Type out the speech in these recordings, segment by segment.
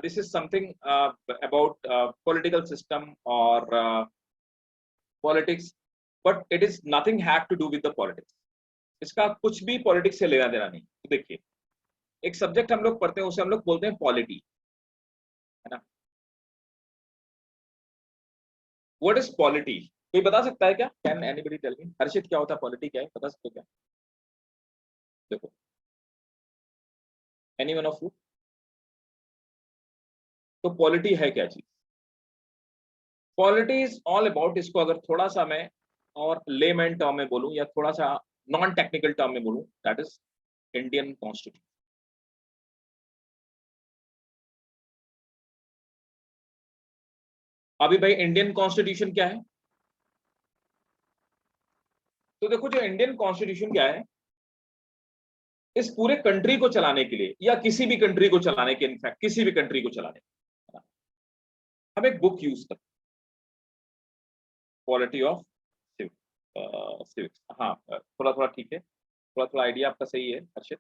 this is something about political system or politics, but it is nothing have to do with the politics. इसका कुछ भी politics से लेना देना नहीं। तो देखिए, एक सब्जेक्ट हम लोग पढ़ते हैं, उसे हम लोग बोलते हैं पॉलिटी, है ना। What is polity? कोई बता सकता है क्या? Can anybody tell me? Harshit, क्या होता है पॉलिटी? क्या है, बता सकते हो क्या? देखो, एनी वन ऑफ यू? तो पॉलिटी है क्या चीज? पॉलिटी इज ऑल अबाउट, इसको अगर थोड़ा सा मैं और लेमैन टर्म में बोलूं या थोड़ा सा नॉन टेक्निकल टर्म में बोलूं, दैट इज इंडियन कॉन्स्टिट्यूशन। अभी भाई इंडियन कॉन्स्टिट्यूशन क्या है? तो देखो, जो इंडियन कॉन्स्टिट्यूशन क्या है, इस पूरे कंट्री को चलाने के लिए या किसी भी कंट्री को चलाने के, इनफैक्ट किसी भी कंट्री को चलाने के, हम एक बुक यूज करते हैं, पॉलिटी ऑफ सिविक्स। हाँ, थोड़ा थोड़ा ठीक है, थोड़ा थोड़ा आइडिया आपका सही है हर्षित।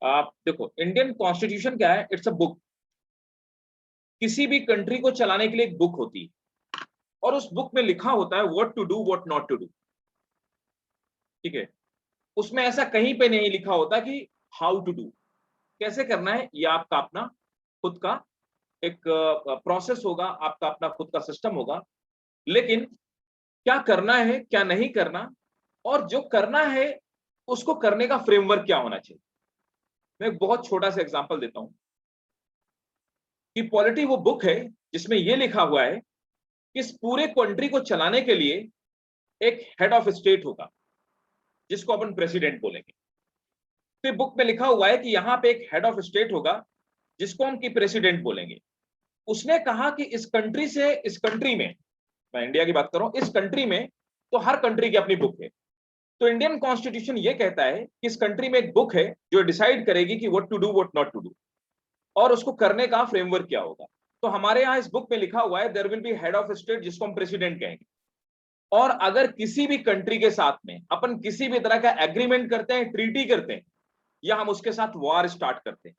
आप देखो, इंडियन कॉन्स्टिट्यूशन क्या है? It's a book. किसी भी कंट्री को चलाने के लिए एक बुक होती है, और उस बुक में लिखा होता है what to do, what not to do. ठीक है, उसमें ऐसा कहीं पे नहीं लिखा होता कि हाउ टू डू, कैसे करना है। ये आपका अपना खुद का एक प्रोसेस होगा, आपका अपना खुद का सिस्टम होगा। लेकिन क्या करना है, क्या नहीं करना, और जो करना है उसको करने का फ्रेमवर्क क्या होना चाहिए। मैं एक बहुत छोटा सा एग्जांपल देता हूं कि पॉलिटी वो बुक है जिसमें यह लिखा हुआ है कि इस पूरे कंट्री को चलाने के लिए एक हेड ऑफ स्टेट होगा, जिसको अपन प्रेसिडेंट बोलेंगे। तो बुक में लिखा हुआ है कि यहां पे एक हेड ऑफ स्टेट होगा, जिसको हम की प्रेसिडेंट बोलेंगे। उसने कहा कि इस कंट्री से इस कंट्री में, मैं इंडिया की बात कर रहा हूं, इस कंट्री में तो हर कंट्री की अपनी बुक है। तो इंडियन कॉन्स्टिट्यूशन ये कहता है कि इस कंट्री में एक बुक है जो डिसाइड करेगी कि what to do, what not to do, और उसको करने का फ्रेमवर्क क्या होगा। तो हमारे यहाँ इस बुक में लिखा हुआ है there will be head of state, जिसको हम प्रेसिडेंट कहेंगे। और अगर किसी भी कंट्री के साथ में अपन किसी भी तरह का एग्रीमेंट करते हैं, ट्रीटी करते हैं, या हम उसके साथ वॉर स्टार्ट करते हैं,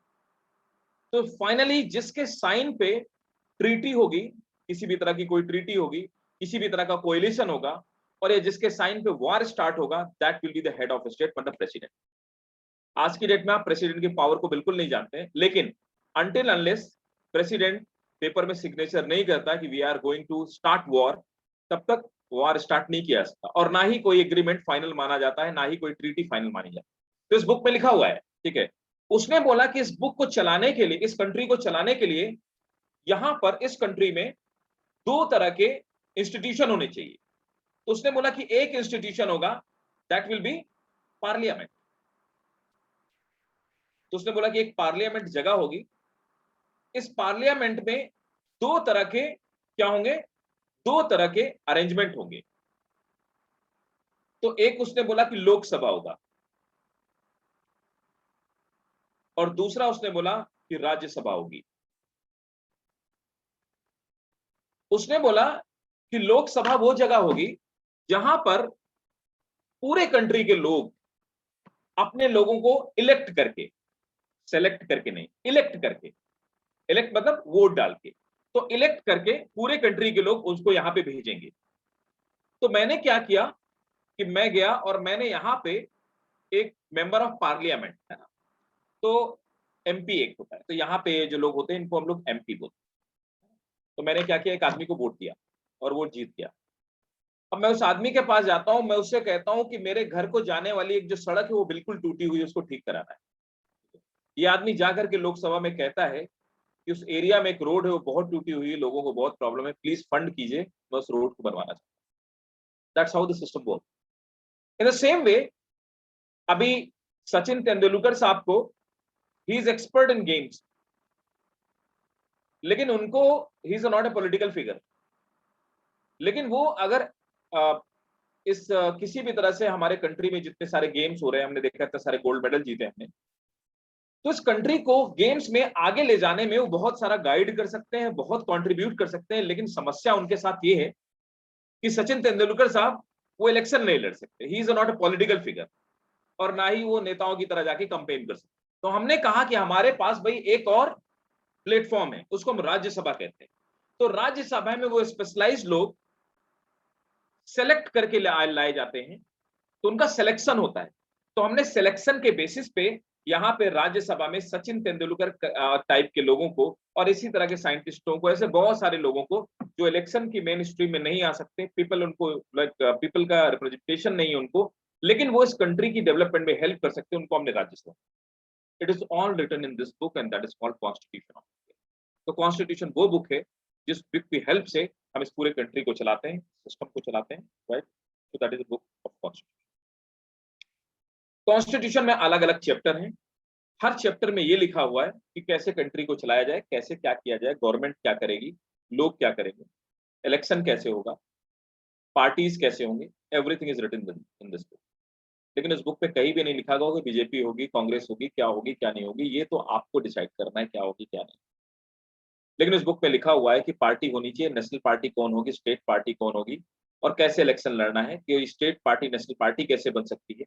तो फाइनली जिसके साइन पे ट्रीटी होगी, किसी भी तरह की कोई ट्रीटी होगी, किसी भी तरह का कोएलिशन होगा, और ये जिसके साइन पे वॉर स्टार्ट होगा, that will be the head of state, मतलब प्रेसिडेंट। आज की डेट में आप प्रेसिडेंट की पावर को बिल्कुल नहीं जानते हैं, लेकिन अनटिल अनलेस प्रेसिडेंट पेपर में सिग्नेचर नहीं करता कि we are going to start war, तब तक वॉर स्टार्ट नहीं किया सकता, और ना ही कोई एग्रीमेंट फाइनल माना जाता है, ना ही कोई ट्रीटी फाइनल मानी जाती है। तो इस बुक में लिखा हुआ है, ठीक है। उसने बोला कि इस बुक को चलाने के लिए, इस कंट्री को चलाने के लिए, यहां पर इस कंट्री में दो तरह के इंस्टीट्यूशन होने चाहिए। तो उसने बोला कि एक इंस्टीट्यूशन होगा, दैट विल बी पार्लियामेंट। तो उसने बोला कि एक पार्लियामेंट जगह होगी, इस पार्लियामेंट में दो तरह के क्या होंगे, दो तरह के अरेंजमेंट होंगे। तो एक उसने बोला कि लोकसभा होगा, और दूसरा उसने बोला कि राज्यसभा होगी। उसने बोला कि लोकसभा वो जगह होगी जहां पर पूरे कंट्री के लोग अपने लोगों को इलेक्ट करके, सेलेक्ट करके नहीं, इलेक्ट करके, इलेक्ट मतलब वोट डाल के, तो इलेक्ट करके पूरे कंट्री के लोग उसको यहां पे भेजेंगे। तो मैंने क्या किया कि मैं गया और मैंने यहां पे एक मेंबर ऑफ पार्लियामेंट, है ना, तो एमपी एक होता है, तो यहाँ पे जो लोग होते हैं इनको हम लोग एमपी बोलते हैं। तो मैंने क्या किया, एक आदमी को वोट दिया और वो जीत गया। अब मैं उस आदमी के पास जाता हूं, मैं उससे कहता हूं कि मेरे घर को जाने वाली एक जो सड़क है वो बिल्कुल टूटी हुई है, उसको ठीक कराना है। ये आदमी जाकर के लोकसभा में कहता है कि उस एरिया में एक रोड है वो बहुत टूटी हुई है, लोगों को बहुत प्रॉब्लम है, प्लीज फंड कीजिए, मैं उस रोड को बनवाना चाहता हूं। That's how the system work. In the same way, अभी सचिन तेंदुलकर साहब को, he is expert in games, लेकिन उनको, he is not a political figure, लेकिन वो अगर किसी भी तरह से हमारे कंट्री में जितने सारे गेम्स हो रहे हैं, हमने देखा इतने सारे गोल्ड मेडल जीते हमने, तो इस कंट्री को गेम्स में आगे ले जाने में वो बहुत सारा गाइड कर सकते हैं, बहुत कंट्रीब्यूट कर सकते हैं। लेकिन समस्या उनके साथ ये है कि सचिन तेंदुलकर साहब वो इलेक्शन नहीं लड़ सकते, he is not a political figure, और ना ही वो नेताओं की तरह जाके कंपेन कर सकते। तो हमने कहा कि हमारे पास भाई एक और प्लेटफॉर्म है, उसको हम राज्यसभा कहते हैं। तो राज्यसभा में वो स्पेशलाइज्ड लोग सेलेक्ट करके लाए जाते हैं, तो उनका सिलेक्शन होता है। तो हमने सिलेक्शन के बेसिस पे यहाँ पे राज्यसभा में सचिन तेंदुलकर टाइप के लोगों को और इसी तरह के साइंटिस्टों को, ऐसे बहुत सारे लोगों को जो इलेक्शन की मेन स्ट्रीम में नहीं आ सकते, पीपल उनको पीपल का रिप्रेजेंटेशन नहीं है उनको, लेकिन वो इस कंट्री की डेवलपमेंट में हेल्प कर सकते हैं, उनको हमने Rajya Sabha. It is all written in this book and that is called constitution of India. तो कॉन्स्टिट्यूशन वो बुक है जिस बुक की हेल्प से हम इस पूरे कंट्री को चलाते हैं, सिस्टम को चलाते हैं, right. So that is the book of constitution. Constitution में अलग अलग चैप्टर हैं। हर चैप्टर में ये लिखा हुआ है कि कैसे कंट्री को चलाया जाए, कैसे क्या किया जाए, गवर्नमेंट क्या करेगी, लोग क्या करेंगे, इलेक्शन कैसे होगा, पार्टीज कैसे होंगे, everything is written in this book. लेकिन इस बुक पे कहीं भी नहीं लिखा गया होगा बीजेपी होगी, कांग्रेस होगी, क्या होगी क्या नहीं होगी, ये तो आपको डिसाइड करना है क्या होगी क्या नहीं। लेकिन इस बुक पे लिखा हुआ है कि पार्टी होनी चाहिए, नेशनल पार्टी कौन होगी, स्टेट पार्टी कौन होगी, और कैसे इलेक्शन लड़ना है, कि स्टेट पार्टी नेशनल पार्टी कैसे बन सकती है,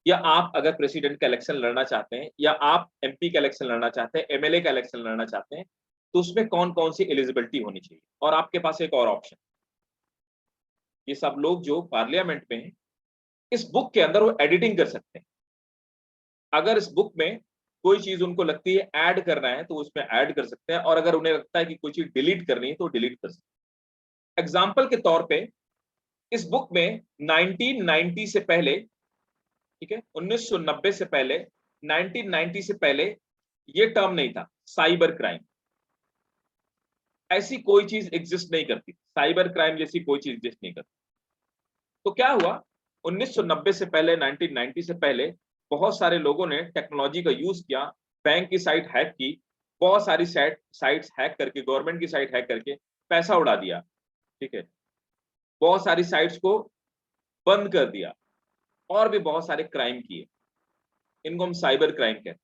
या आप अगर प्रेसिडेंट का इलेक्शन लड़ना चाहते हैं, या आप एमपी का इलेक्शन लड़ना चाहते हैं, एमएलए का इलेक्शन लड़ना चाहते हैं, तो उसमें कौन कौन सी एलिजिबिलिटी होनी चाहिए। और आपके पास एक और ऑप्शन, ये सब लोग जो पार्लियामेंट में हैं, इस बुक के अंदर वो एडिटिंग कर सकते हैं। अगर इस बुक में कोई चीज उनको लगती है ऐड करना है तो उसमें ऐड कर सकते हैं, और अगर उन्हें लगता है कि कोई चीज डिलीट करनी है तो डिलीट कर सकते हैं। एग्जाम्पल के तौर पे इस बुक में 1990 से पहले, ठीक है, 1990 से पहले, 1990 से पहले ये टर्म नहीं था, साइबर क्राइम। ऐसी कोई चीज एग्जिस्ट नहीं करती, साइबर क्राइम जैसी कोई चीज एग्जिस्ट नहीं करती। तो क्या हुआ, 1990 से पहले, 1990 से पहले बहुत सारे लोगों ने टेक्नोलॉजी का यूज किया, बैंक की साइट हैक की, बहुत सारी साइट्स हैक करके, गवर्नमेंट की साइट हैक करके पैसा उड़ा दिया, ठीक है, बहुत सारी साइट्स को बंद कर दिया, और भी बहुत सारे क्राइम किए, इनको हम साइबर क्राइम कहते हैं।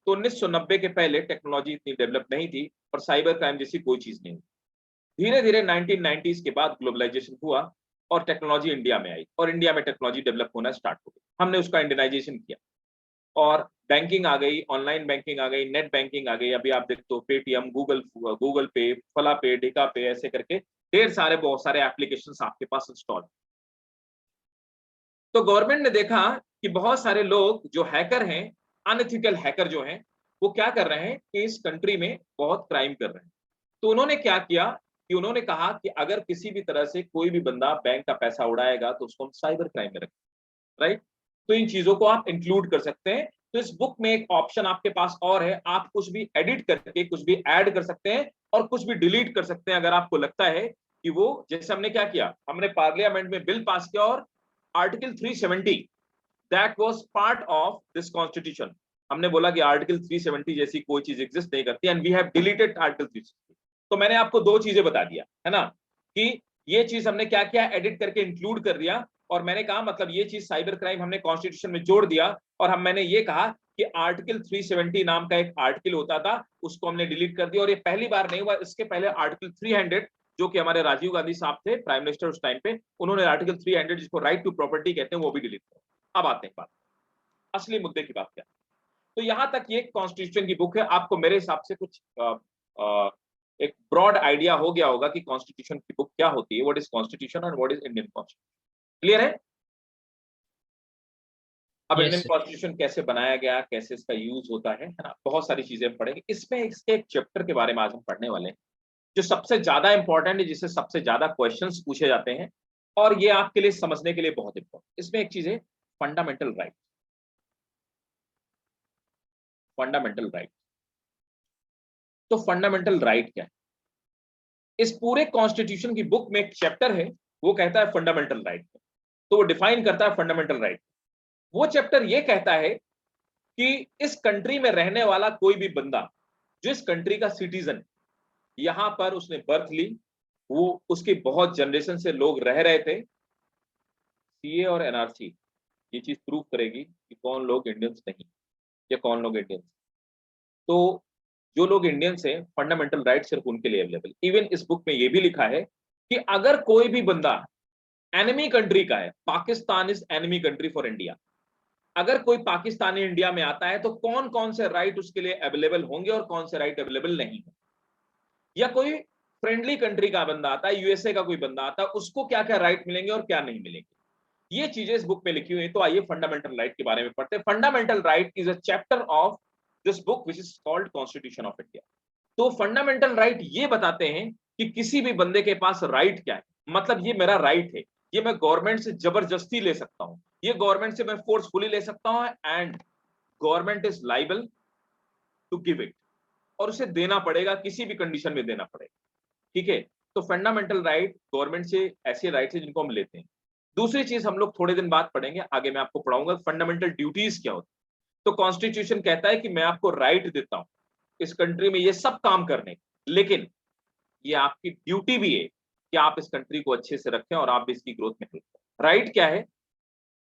तो 1990 के पहले टेक्नोलॉजी इतनी डेवलप नहीं थी और साइबर क्राइम जैसी कोई चीज नहीं हुई। धीरे धीरे 1990s के बाद ग्लोबलाइजेशन हुआ और टेक्नोलॉजी इंडिया में आई, और इंडिया में टेक्नोलॉजी डेवलप होना स्टार्ट हो गई, हमने उसका इंडियनाइजेशन किया, और बैंकिंग आ गई, ऑनलाइन बैंकिंग आ गई, नेट बैंकिंग आ गई। अभी आप देखते हो पेटीएम, गूगल पे, फला पे, ढिका पे, ऐसे करके ढेर सारे बहुत सारे एप्लीकेशंस आपके पास इंस्टॉल। तो गवर्नमेंट ने देखा कि बहुत सारे लोग जो हैकर हैं, अनएथिकल हैकर जो हैं, वो क्या कर रहे हैं कि इस कंट्री में बहुत क्राइम कर रहे हैं। तो उन्होंने क्या किया कि उन्होंने कहा कि अगर किसी भी तरह से कोई भी बंदा बैंक का पैसा उड़ाएगा तो उसको हम साइबर क्राइम में रखें, राइट। तो इन चीजों को आप इंक्लूड कर सकते हैं। तो इस बुक में एक ऑप्शन आपके पास और है, आप कुछ भी एडिट करके कुछ भी ऐड कर सकते हैं और कुछ भी डिलीट कर सकते हैं, अगर आपको लगता है कि वो, जैसे हमने क्या किया, हमने पार्लियामेंट में बिल पास किया और article 370 that was part of this constitution, हमने बोला कि आर्टिकल 370 जैसी कोई चीज एग्जिस्ट नहीं करती and we have deleted article 370। तो मैंने आपको दो चीजें बता दिया है ना, कि ये चीज हमने क्या किया, एडिट करके इंक्लूड कर दिया, और मैंने कहा मतलब ये चीज साइबर क्राइम हमने कॉन्स्टिट्यूशन में जोड़ दिया, और मैंने ये कहा कि आर्टिकल 370 नाम का एक आर्टिकल होता था, उसको हमने डिलीट कर दिया। और ये पहली बार नहीं हुआ, इसके पहले आर्टिकल 300, जो कि हमारे राजीव गांधी साहब थे प्राइम मिनिस्टर उस टाइम पे, उन्होंने आर्टिकल 300 जिसको राइट टू प्रॉपर्टी कहते हैं वो भी डिलीट किया। अब आते हैं बात, असली मुद्दे की बात क्या। तो यहां तक ये कॉन्स्टिट्यूशन की बुक है। आपको मेरे हिसाब से कुछ एक ब्रॉड आइडिया हो गया होगा कि कॉन्स्टिट्यूशन की बुक क्या होती है, व्हाट इज कॉन्स्टिट्यूशन और what is Indian constitution. Clear है। अब यस इंडियन सर। कॉन्स्टिट्यूशन कैसे बनाया गया, कैसे इसका यूज होता है ना, बहुत सारी चीजें पढ़ेंगे इसमें। इसके एक चैप्टर के बारे में आज हम पढ़ने वाले हैं जो सबसे ज्यादा इंपॉर्टेंट है, जिससे सबसे ज्यादा क्वेश्चंस पूछे जाते हैं, और ये आपके लिए समझने के लिए बहुत इंपॉर्टेंट। इसमें एक चीज है, फंडामेंटल राइट। फंडामेंटल राइट, तो फंडामेंटल राइट क्या है। इस पूरे कॉन्स्टिट्यूशन की बुक में एक चैप्टर है, वो कहता है फंडामेंटल राइट, तो वो डिफाइन करता है फंडामेंटल राइट। वो चैप्टर ये कहता है कि इस कंट्री में रहने वाला कोई भी बंदा जो इस कंट्री का सिटीजन है, यहां पर उसने बर्थ ली, वो उसकी बहुत जनरेशन से लोग रह रहे थे, सीए और एनआरसी ये चीज प्रूव करेगी कि कौन लोग इंडियंस नहीं या कौन लोग इंडियंस। तो जो लोग इंडियंस हैं, फंडामेंटल राइट सिर्फ उनके लिए अवेलेबल। इवन इस बुक में ये भी लिखा है कि अगर कोई भी बंदा एनिमी कंट्री का है, Pakistan is enemy country for India, अगर कोई पाकिस्तानी इंडिया में आता है तो कौन कौन से राइट उसके लिए अवेलेबल होंगे और कौन से राइट अवेलेबल नहीं है, या कोई फ्रेंडली कंट्री का बंदा आता है, यूएसए का कोई बंदा आता है, उसको क्या क्या राइट मिलेंगे और क्या नहीं मिलेंगे, ये चीजें इस बुक में लिखी हुई है। तो आइए फंडामेंटल राइट के बारे में पढ़ते हैं। Fundamental right is a chapter of this book which is called constitution of India. तो फंडामेंटल राइट ये बताते हैं कि किसी भी बंदे के पास राइट क्या है, मतलब ये मेरा राइट है, ये मैं गवर्नमेंट से जबरदस्ती ले सकता हूं, ये गवर्नमेंट से मैं फोर्सफुली ले सकता हूं, and government is liable to give it, और उसे देना पड़ेगा, किसी भी कंडीशन में देना पड़ेगा। ठीक है, तो फंडामेंटल राइट गवर्नमेंट से ऐसे राइट है जिनको हम लेते हैं। दूसरी चीज हम लोग थोड़े दिन बाद पढ़ेंगे, आगे मैं आपको पढ़ाऊंगा फंडामेंटल ड्यूटीज क्या होती है। तो कॉन्स्टिट्यूशन कहता है कि मैं आपको राइट देता हूं इस कंट्री में ये सब काम करने, लेकिन ये आपकी ड्यूटी भी है कि आप इस कंट्री को अच्छे से रखें और आप भी इसकी ग्रोथ में हेल्प करें। राइट क्या है?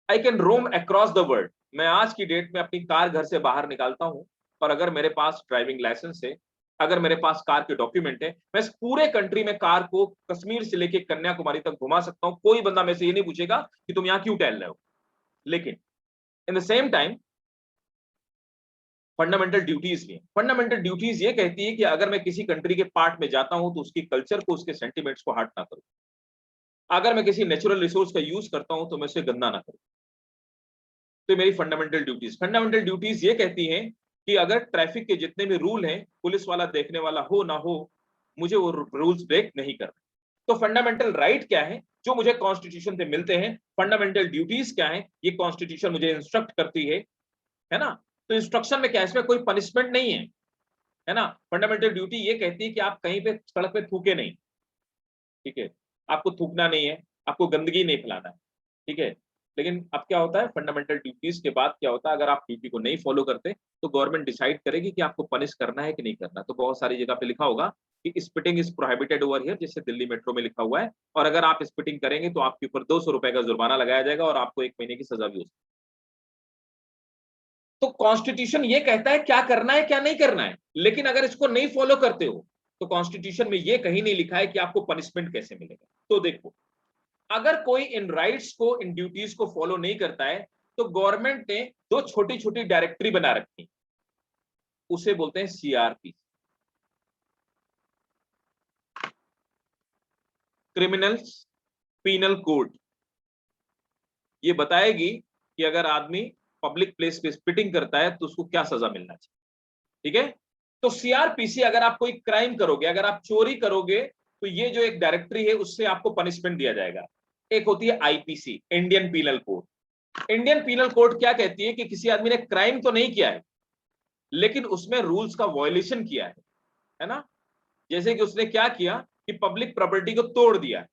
I can Rome across the world. मैं आज की डेट में अपनी कार घर से बाहर निकालता हूं, और अगर मेरे पास ड्राइविंग लाइसेंस है, अगर मेरे पास कार के डॉक्यूमेंट है, मैं इस पूरे कंट्री में कार को कश्मीर से लेकर कन्याकुमारी तक घुमा सकता हूं। कोई बंदा मेरे से ये नहीं पूछेगा कि तुम यहां क्यों टहल रहे हो। लेकिन in the same time fundamental duties भी है। फंडामेंटल ड्यूटीज ये कहती है कि अगर मैं किसी कंट्री के पार्ट में जाता हूं तो उसकी कल्चर को, उसके सेंटिमेंट्स को हर्ट ना करूं। अगर मैं किसी नेचुरल रिसोर्स का यूज करता हूं तो मैं उसे गंदा ना करूं। तो मेरी फंडामेंटल ड्यूटीज ये कहती हैं कि अगर ट्रैफिक के जितने भी रूल हैं, पुलिस वाला देखने वाला हो ना हो, मुझे वो रूल्स ब्रेक नहीं करना। तो फंडामेंटल राइट क्या है जो मुझे कॉन्स्टिट्यूशन से मिलते हैं, फंडामेंटल ड्यूटीज क्या है, ये कॉन्स्टिट्यूशन मुझे इंस्ट्रक्ट करती है ना। तो इंस्ट्रक्शन में क्या है, इसमें कोई पनिशमेंट नहीं है ना। फंडामेंटल ड्यूटी ये कहती है कि आप कहीं पे सड़क पे थूके नहीं, ठीक है, आपको थूकना नहीं है, आपको गंदगी नहीं फैलाना है, ठीक है। लेकिन अब क्या होता है, फंडामेंटल ड्यूटीज के बाद क्या होता है, अगर आप ड्यूटी को नहीं फॉलो करते तो गवर्नमेंट डिसाइड करेगी कि आपको पनिश करना है कि नहीं करना। तो बहुत सारी जगह पे लिखा होगा कि spitting is prohibited over here, जैसे दिल्ली मेट्रो में लिखा हुआ है, और अगर आप स्पिटिंग करेंगे तो आपके ऊपर 200 रुपए का जुर्माना लगाया जाएगा और आपको 1 महीने की सजा भी हो सकती है। तो कॉन्स्टिट्यूशन ये कहता है क्या करना है क्या नहीं करना है, लेकिन अगर इसको नहीं फॉलो करते हो तो कॉन्स्टिट्यूशन में ये कहीं नहीं लिखा है कि आपको पनिशमेंट कैसे मिलेगा। तो देखो, अगर कोई इन राइट्स को, इन ड्यूटीज को फॉलो नहीं करता है तो गवर्नमेंट ने 2 छोटी छोटी डायरेक्टरी बना रखी, उसे बोलते हैं सीआरपी, क्रिमिनल्स पीनल कोड। ये बताएगी कि अगर आदमी पब्लिक प्लेस पे स्पिटिंग करता है तो उसको क्या सजा मिलना चाहिए, ठीक है। तो सीआरपीसी, अगर आप कोई क्राइम करोगे, अगर आप चोरी करोगे, तो ये जो एक डायरेक्टरी है उससे आपको पनिशमेंट दिया जाएगा। एक होती है IPC, Indian penal code. Indian penal code क्या कहती है कि किसी आदमी ने क्राइम तो नहीं किया है, लेकिन उसमें रूल्स का वायलेशन किया है ना। जैसे कि उसने क्या किया कि पब्लिक प्रॉपर्टी को तोड़ दिया है,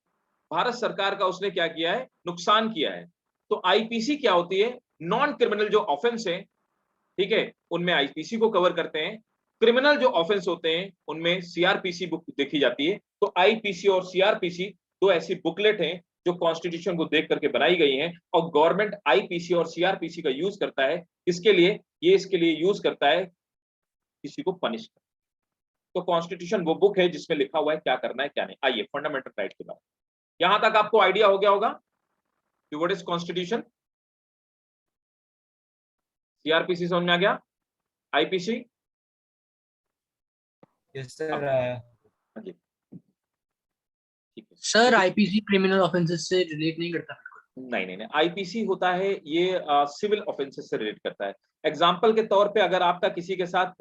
भारत सरकार का उसने क्या किया है, नुकसान किया है। तो आईपीसी क्या होती है, नॉन क्रिमिनल जो ऑफेंस है, ठीक है, उनमें आईपीसी को कवर करते हैं। क्रिमिनल जो ऑफेंस होते हैं उनमें सीआरपीसी बुक देखी जाती है। तो आईपीसी और सीआरपीसी 2 ऐसी बुकलेट हैं जो कॉन्स्टिट्यूशन को देख करके बनाई गई हैं, और गवर्नमेंट आईपीसी और सीआरपीसी का यूज करता है इसके लिए, ये इसके लिए यूज करता है किसी को पनिश करना। तो कॉन्स्टिट्यूशन वो बुक है जिसमें लिखा हुआ है क्या करना है क्या नहीं। आइए फंडामेंटल राइट के बारे में, यहां तक आपको आइडिया हो गया होगा कि व्हाट इज कॉन्स्टिट्यूशन। सीआरपीसी समझ में आ गया, आईपीसी। Yes sir. हाँ जी, ठीक है सर आईपीसी क्रिमिनल ऑफेंसेस से रिलेट नहीं करता। नहीं, आईपीसी होता है ये सिविल ऑफेंसेस से रिलेट करता है। एग्जाम्पल के तौर पे अगर आपका किसी के साथ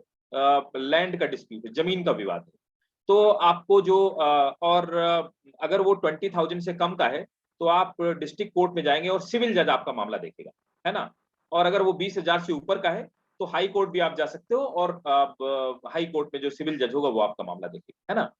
लैंड का डिस्प्यूट है, जमीन का विवाद है, तो आपको जो अगर वो 20,000 से कम का है तो आप डिस्ट्रिक्ट कोर्ट में जाएंगे और सिविल जज आपका मामला देखेगा, है ना। और अगर वो 20,000 से ऊपर का है तो हाई कोर्ट भी आप जा सकते हो, और हाई कोर्ट में जो सिविल जज होगा वो आपका मामला देखेगा, है ना।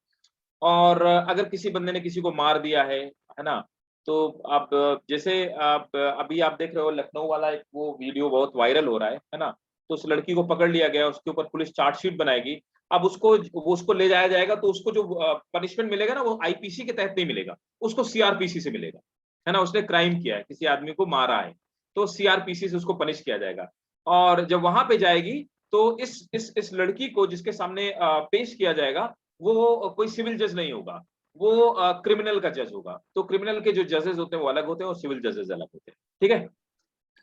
और अगर किसी बंदे ने किसी को मार दिया है ना, तो आप जैसे आप अभी आप देख रहे हो लखनऊ वाला एक वो वीडियो बहुत वायरल हो रहा है ना। तो उस लड़की को पकड़ लिया गया, उसके ऊपर पुलिस चार्जशीट बनाएगी। अब उसको ले जाया जाएगा, तो उसको जो पनिशमेंट मिलेगा ना वो आईपीसी के तहत नहीं मिलेगा, उसको सीआरपीसी से मिलेगा, है ना। उसने क्राइम किया है, किसी आदमी को मारा है, तो सीआरपीसी से उसको पनिश किया जाएगा। और जब वहां पे जाएगी तो इस लड़की को जिसके सामने पेश किया जाएगा वो कोई सिविल जज नहीं होगा, वो क्रिमिनल का जज होगा। तो क्रिमिनल के जो जजेस होते हैं वो अलग होते हैं और सिविल जजेस अलग होते हैं, ठीक है।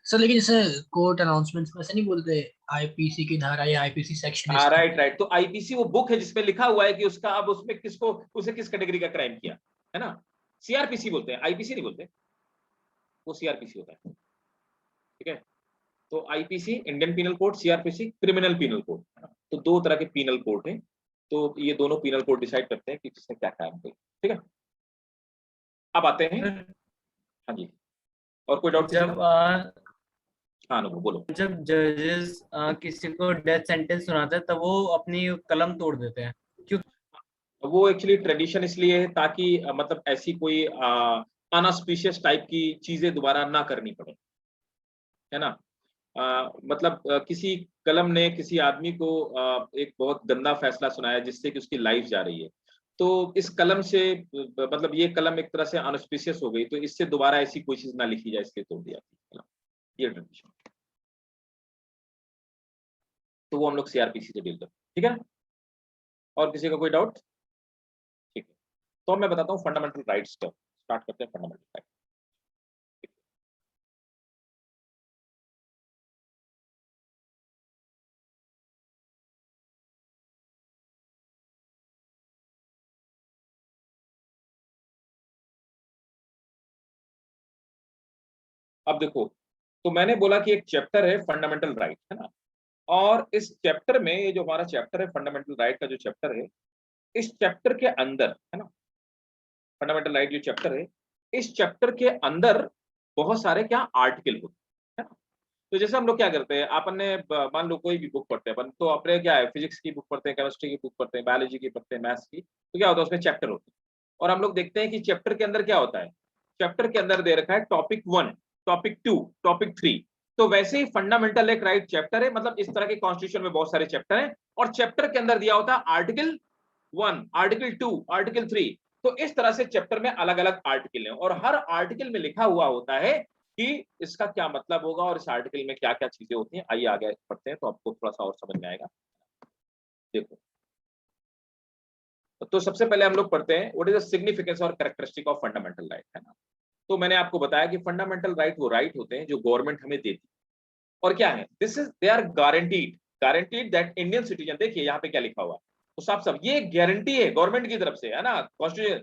सर लेकिन जैसे कोर्ट अनाउंसमेंट्स में ऐसे नहीं बोलते आईपीसी की धारा या आईपीसी सेक्शन हाँ, इसका। Right right. तो आईपीसी वो बुक है जिसमें लिखा हुआ है कि उसका अब उसमें किसको, उसे किस कैटेगरी का क्राइम किया, है ना। सीआरपीसी बोलते हैं, आईपीसी नहीं बोलते, वो सीआरपीसी होता है। ठीक है। तो IPC Indian penal code, CRPC criminal penal code, है ना। तो दो तरह के पीनल कोड हैं। तो ये दोनों पीनल कोड डिसाइड करते हैं कि किसने क्या क्राइम किया। ठीक है। अब आते हैं। हाँ जी। और कोई डाउट किसी का? जब हाँ नो बोलो। जब जजेस किसी को डेथ सेंटेंस सुनाते हैं तब वो अपनी कलम तोड़ देते हैं, क्यों? वो एक्चुअली ट्रेडिशन इसलिए है ताकि मतलब ऐसी कोई अनऑस्पिशियस टाइप की चीजें दोबारा ना करनी पड़े, है ना। मतलब किसी कलम ने किसी आदमी को एक बहुत गंदा फैसला सुनाया जिससे कि उसकी लाइफ जा रही है। तो इस कलम से मतलब ये कलम एक तरह से अनऑस्पिशियस हो गई, तो इससे दोबारा ऐसी कोई चीज ना लिखी जाए इसलिए तोड़ दिया कलम। ये ट्रेडिशन। तो वो हम लोग सीआरपीसी से डील करते हैं। ठीक है ना? और किसी का कोई डाउट? ठीक है। तो मैं बताता हूँ फंडामेंटल राइट्स का। स्टार्ट करते हैं फंडामेंटल राइट। अब देखो, तो मैंने बोला कि एक चैप्टर है फंडामेंटल राइट, है ना। और इस चैप्टर में, ये जो हमारा चैप्टर है फंडामेंटल राइट का जो चैप्टर है, इस चैप्टर के अंदर, है ना, फंडामेंटल राइट जो चैप्टर है, इस चैप्टर के अंदर बहुत सारे क्या आर्टिकल होते हैं, है ना। तो जैसे हम लोग क्या करते हैं, अपन ने मान लो कोई भी बुक पढ़ते हैं अपन, तो अपने क्या है, फिजिक्स की बुक पढ़ते हैं, केमिस्ट्री की बुक पढ़ते हैं, बायोलॉजी की पढ़ते हैं, मैथ्स की, तो क्या होता है उसमें चैप्टर होते हैं। और हम लोग देखते हैं कि चैप्टर के अंदर क्या होता है। चैप्टर के अंदर दे रखा है टॉपिक 1, टॉपिक 2, टॉपिक 3। तो वैसे ही फंडामेंटल एक राइट चैप्टर है, मतलब इस तरह के कॉन्स्टिट्यूशन में बहुत सारे चैप्टर हैं, और चैप्टर के अंदर दिया होता है आर्टिकल 1, आर्टिकल 2, आर्टिकल 3। तो इस तरह से चैप्टर में अलग अलग आर्टिकल हैं, और हर आर्टिकल में लिखा हुआ होता है कि इसका क्या मतलब होगा और इस आर्टिकल में क्या क्या चीजें होती हैं। आइए आगे पढ़ते हैं तो आपको थोड़ा सा और समझ में आएगा। देखो, तो सबसे पहले हम लोग पढ़ते हैं व्हाट इज द सिग्निफिकेंस और कैरेक्टरिस्टिक ऑफ फंडामेंटल राइट, है ना। तो मैंने आपको बताया कि फंडामेंटल राइट वो राइट होते हैं जो गवर्नमेंट हमें देती है। और क्या है, this is they are guaranteed, guaranteed that Indian citizen, देखिए यहाँ पे क्या लिखा हुआ है, तो साफ साफ ये गारंटी है गवर्नमेंट की तरफ से, है ना, constitution.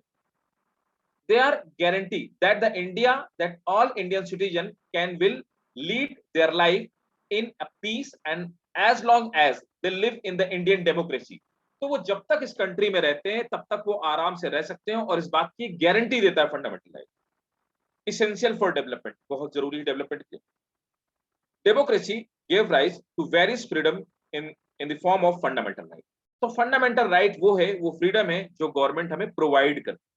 They are guarantee that the India, that all Indian citizen can will lead their life in a peace and as long as they live in the Indian democracy। तो वो जब तक इस कंट्री में रहते हैं तब तक वो आराम से रह सकते हैं, और इस बात की गारंटी देता है fundamental right. Essential for development, बहुत जरूरी डेवलपमेंट के। Democracy give rise to various freedom in the form of fundamental right. तो फंडामेंटल राइट वो है, वो फ्रीडम है जो गवर्नमेंट हमें प्रोवाइड करती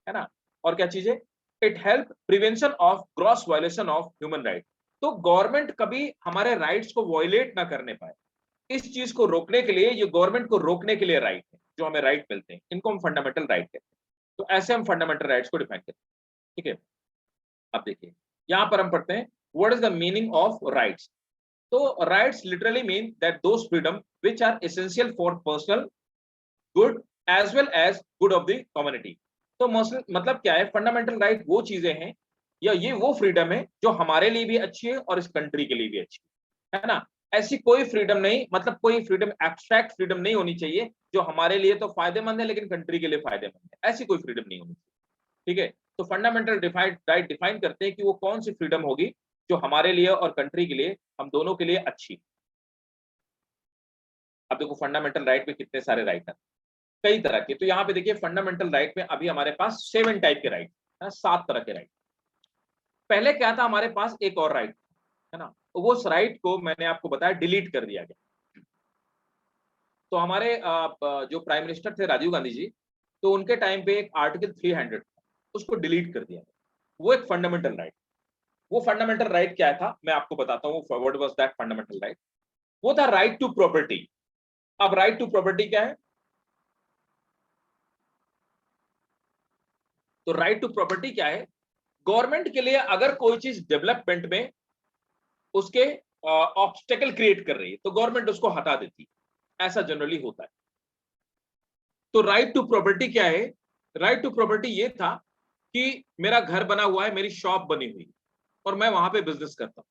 है ना। और क्या चीज है, it help prevention of gross violation of human right. तो गवर्नमेंट कभी हमारे राइट्स को वायलेट ना करने पाए, इस चीज को रोकने के लिए, ये गवर्नमेंट को रोकने के लिए राइट है, जो हमें राइट मिलते हैं, इनको हम फंडामेंटल राइट कहते हैं। तो ऐसे हम फंडामेंटल राइट्स को डिफाइन करते हैं। ठीक है। अब देखिए, यहां पर हम पढ़ते हैं what is the meaning of rights. तो rights literally mean that those freedom which are essential for personal good as well as good of the community. तो मतलब क्या है, फंडामेंटल राइट वो चीजें हैं, या ये वो फ्रीडम है जो हमारे लिए भी अच्छी है और इस कंट्री के लिए भी अच्छी है ना। ऐसी कोई फ्रीडम नहीं, मतलब कोई फ्रीडम एब्स्ट्रैक्ट फ्रीडम नहीं होनी चाहिए जो हमारे लिए तो फायदेमंद है लेकिन कंट्री के लिए फायदेमंद है, ऐसी कोई फ्रीडम नहीं होनी चाहिए। ठीक है। तो फंडामेंटल राइट डिफाइन करते हैं कि वो कौन सी फ्रीडम होगी जो हमारे लिए और कंट्री के लिए, हम दोनों के लिए अच्छी। अब देखो फंडामेंटल राइट में कितने सारे राइट हैं, कई तरह के। तो यहाँ पे देखिए फंडामेंटल राइट में अभी हमारे पास 7 टाइप के राइट है, 7 तरह के राइट। पहले क्या था, हमारे पास एक और राइट है ना, तो वो उस राइट को मैंने आपको बताया डिलीट कर दिया गया। तो हमारे जो प्राइम मिनिस्टर थे राजीव गांधी जी, तो उनके टाइम पे एक आर्टिकल 300 उसको डिलीट कर दिया गया। वो एक फंडामेंटल राइट। वो फंडामेंटल राइट क्या था मैं आपको बताता हूँ, what was that fundamental right. वो था राइट टू प्रॉपर्टी। अब राइट टू प्रॉपर्टी क्या है, तो राइट टू प्रॉपर्टी क्या है, गवर्नमेंट के लिए अगर कोई चीज डेवलपमेंट में उसके ऑब्स्टेकल क्रिएट कर रही है तो गवर्नमेंट उसको हटा देती है, ऐसा जनरली होता है। तो राइट टू प्रॉपर्टी क्या है, राइट टू प्रॉपर्टी ये था कि मेरा घर बना हुआ है, मेरी शॉप बनी हुई और मैं वहां पे बिजनेस करता हूं,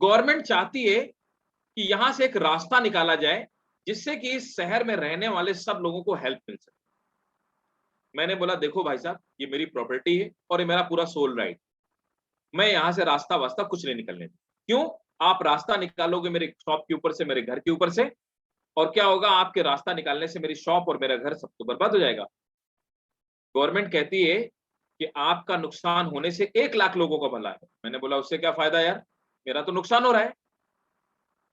गवर्नमेंट चाहती है कि यहां से एक रास्ता निकाला जाए जिससे कि इस शहर में रहने वाले सब लोगों को हेल्प मिल सके। मैंने बोला देखो भाई साहब, ये मेरी प्रॉपर्टी है और ये मेरा पूरा सोल राइट, मैं यहां से रास्ता वास्ता कुछ नहीं निकलने दूं। क्यों? आप रास्ता निकालोगे मेरे शॉप के ऊपर से, मेरे घर के ऊपर से, और क्या होगा? आपके रास्ता निकालने से मेरी शॉप और मेरा घर सब तो बर्बाद हो जाएगा। गवर्नमेंट कहती है कि आपका नुकसान होने से 1 लाख लोगों का भला है। मैंने बोला उससे क्या फायदा यार, मेरा तो नुकसान हो रहा है।